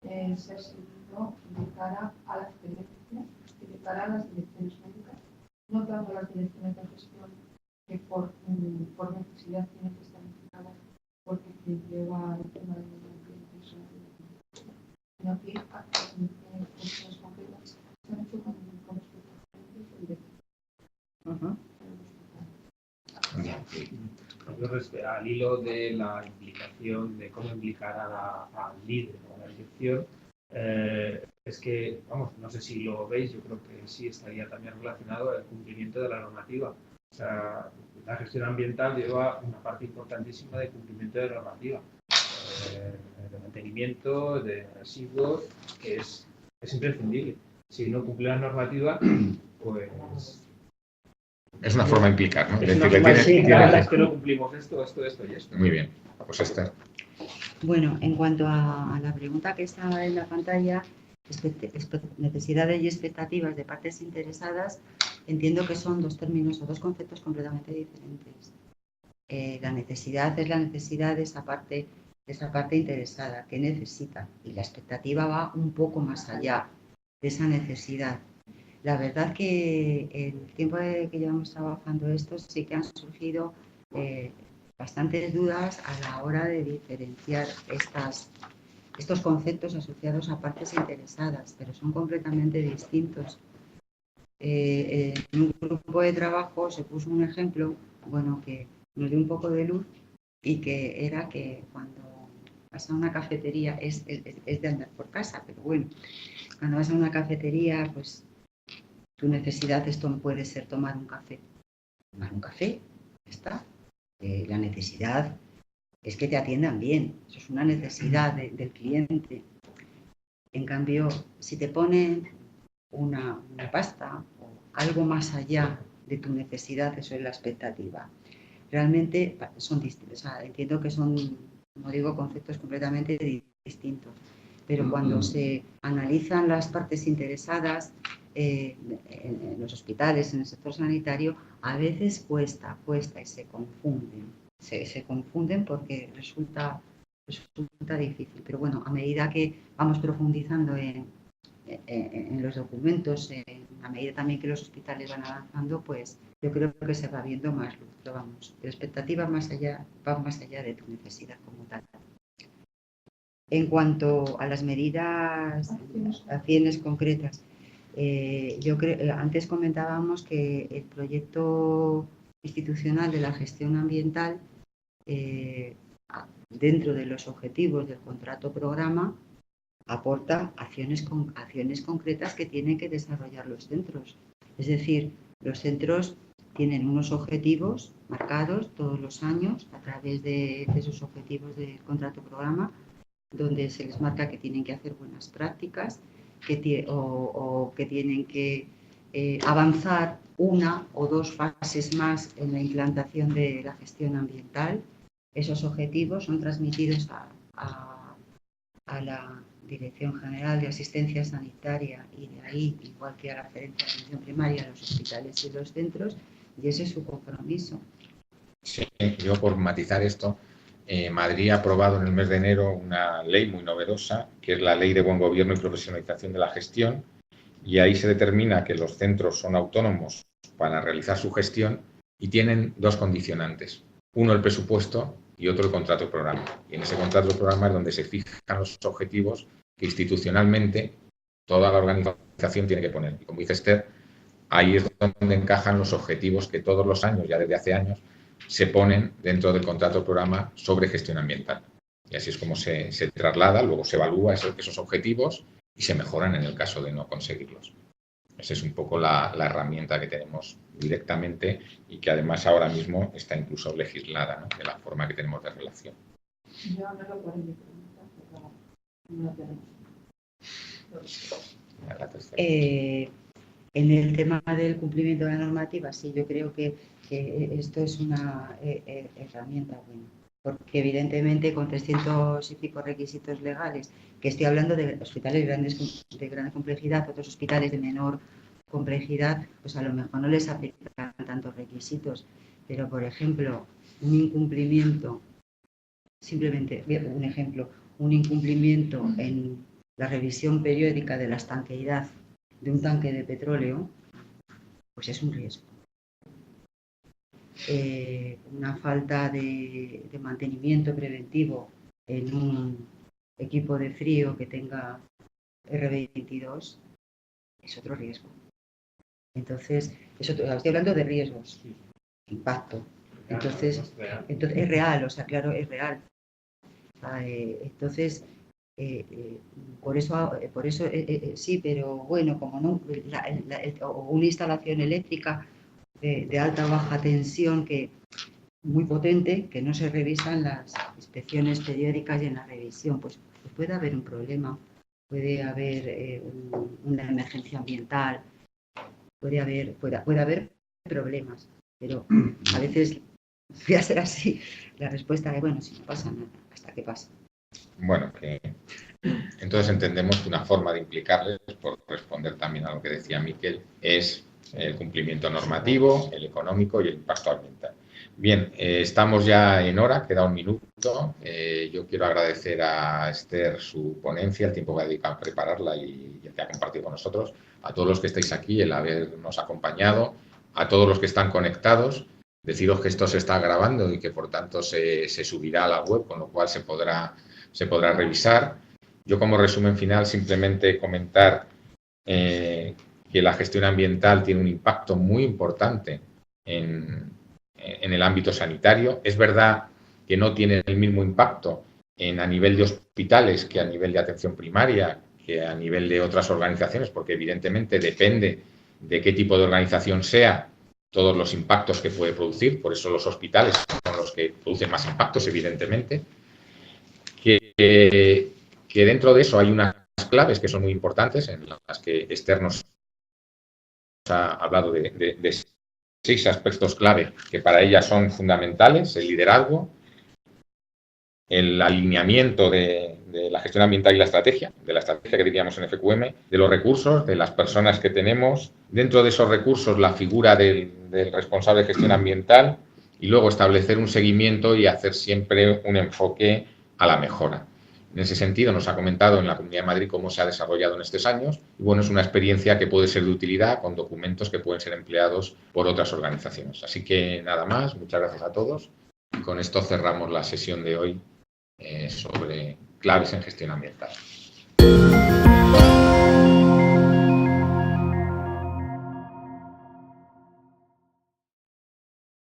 de ser seguido de cara a la experiencia y de cara a las direcciones médicas, no tanto las direcciones de gestión que por necesidad tienen que estar implicadas porque quien lleva el tema del medio ambiente es una dirección, sino que acciones concretas se han hecho con respecto a los directos. Al hilo de la implicación, de cómo implicar al líder o a la dirección, es que, vamos, no sé si lo veis, yo creo que sí estaría también relacionado al cumplimiento de la normativa. O sea, la gestión ambiental lleva una parte importantísima de cumplimiento de la normativa, de mantenimiento, de residuos, que es imprescindible. Si no cumple la normativa, pues... Es una forma de implicar, ¿no? Es una forma de implicar, es que no cumplimos esto y esto. Muy bien. Pues Esther. Bueno, en cuanto a la pregunta que está en la pantalla, necesidades y expectativas de partes interesadas, entiendo que son 2 términos o 2 conceptos completamente diferentes. La necesidad es la necesidad de esa parte interesada, que necesita, y la expectativa va un poco más allá de esa necesidad. La verdad que el tiempo que llevamos trabajando esto sí que han surgido bastantes dudas a la hora de diferenciar estos conceptos asociados a partes interesadas, pero son completamente distintos. En un grupo de trabajo se puso un ejemplo, bueno, que nos dio un poco de luz, y que era que cuando vas a una cafetería, es de andar por casa, pero bueno, cuando vas a una cafetería, pues tu necesidad puede ser tomar un café. Tomar un café, ya está. La necesidad es que te atiendan bien, eso es una necesidad del cliente. En cambio, si te ponen una pasta o algo más allá de tu necesidad, eso es la expectativa. Realmente son distintos, o sea, entiendo que son, como digo, conceptos completamente distintos, pero cuando se analizan las partes interesadas en los hospitales, en el sector sanitario, a veces cuesta y se confunden. Se confunden porque resulta difícil, pero bueno, a medida que vamos profundizando en los documentos, a medida también que los hospitales van avanzando, pues yo creo que se va viendo más luz, pero vamos, la expectativa va más allá de tu necesidad como tal. En cuanto a las medidas, acciones concretas, yo creo, antes comentábamos que el proyecto institucional de la gestión ambiental, dentro de los objetivos del contrato programa, aporta acciones concretas que tienen que desarrollar los centros. Es decir, los centros tienen unos objetivos marcados todos los años a través de esos objetivos del contrato programa, donde se les marca que tienen que hacer buenas prácticas o que tienen que avanzar una o dos fases más en la implantación de la gestión ambiental. Esos objetivos son transmitidos a la Dirección General de Asistencia Sanitaria y de ahí, igual que a la Gerencia de Atención Primaria, a los hospitales y los centros, y ese es su compromiso. Sí, yo por matizar esto, Madrid ha aprobado en el mes de enero una ley muy novedosa, que es la Ley de Buen Gobierno y Profesionalización de la Gestión, y ahí se determina que los centros son autónomos para realizar su gestión y tienen dos condicionantes. Uno, el presupuesto, y otro, el contrato programa. Y en ese contrato programa es donde se fijan los objetivos que institucionalmente toda la organización tiene que poner. Y como dice Esther, ahí es donde encajan los objetivos que todos los años, ya desde hace años, se ponen dentro del contrato programa sobre gestión ambiental. Y así es como se traslada, luego se evalúa esos objetivos y se mejoran en el caso de no conseguirlos. Esa es un poco la herramienta que tenemos directamente y que además ahora mismo está incluso legislada, ¿no?, de la forma que tenemos de relación. Yo no lo puedo mi pregunta, pero no lo tenemos. En el tema del cumplimiento de la normativa, sí, yo creo que esto es una herramienta buena, porque evidentemente con 300 y pico requisitos legales, que estoy hablando de hospitales de gran complejidad, otros hospitales de menor complejidad, pues a lo mejor no les aplican tantos requisitos, pero por ejemplo, un incumplimiento, simplemente un ejemplo, un incumplimiento en la revisión periódica de la estanqueidad de un tanque de petróleo, pues es un riesgo. Una falta de mantenimiento preventivo en un equipo de frío que tenga RB22 es otro riesgo. Entonces, estoy hablando de riesgos, impacto. Entonces es real, o sea, claro, es real. Entonces, por eso sí, pero bueno, como no, una instalación eléctrica de alta o baja tensión muy potente, que no se revisan las inspecciones periódicas y en la revisión, pues puede haber un problema, puede haber una emergencia ambiental, puede haber problemas, pero a veces voy a ser así. La respuesta es, bueno, si no pasa nada, hasta que pasa. Bueno, entonces entendemos que una forma de implicarles, por responder también a lo que decía Miquel, es el cumplimiento normativo, el económico y el impacto ambiental. Bien, estamos ya en hora, queda un minuto. Yo quiero agradecer a Esther su ponencia, el tiempo que ha dedicado a prepararla y el que ha compartido con nosotros, a todos los que estáis aquí, el habernos acompañado, a todos los que están conectados. Deciros que esto se está grabando y que por tanto se subirá a la web, con lo cual se podrá revisar. Yo, como resumen final, simplemente comentar que la gestión ambiental tiene un impacto muy importante en el ámbito sanitario. Es verdad que no tiene el mismo impacto a nivel de hospitales que a nivel de atención primaria, que a nivel de otras organizaciones, porque evidentemente depende de qué tipo de organización sea todos los impactos que puede producir. Por eso los hospitales son los que producen más impactos, evidentemente. Que dentro de eso hay unas claves que son muy importantes, en las que Esther nos ha hablado de 6 aspectos clave que para ella son fundamentales: el liderazgo, el alineamiento de la gestión ambiental y la estrategia, de la estrategia que teníamos en FQM, de los recursos, de las personas que tenemos, dentro de esos recursos la figura del responsable de gestión ambiental, y luego establecer un seguimiento y hacer siempre un enfoque a la mejora. En ese sentido, nos ha comentado en la Comunidad de Madrid cómo se ha desarrollado en estos años, y bueno, es una experiencia que puede ser de utilidad con documentos que pueden ser empleados por otras organizaciones. Así que nada más, muchas gracias a todos, y con esto cerramos la sesión de hoy sobre claves en gestión ambiental.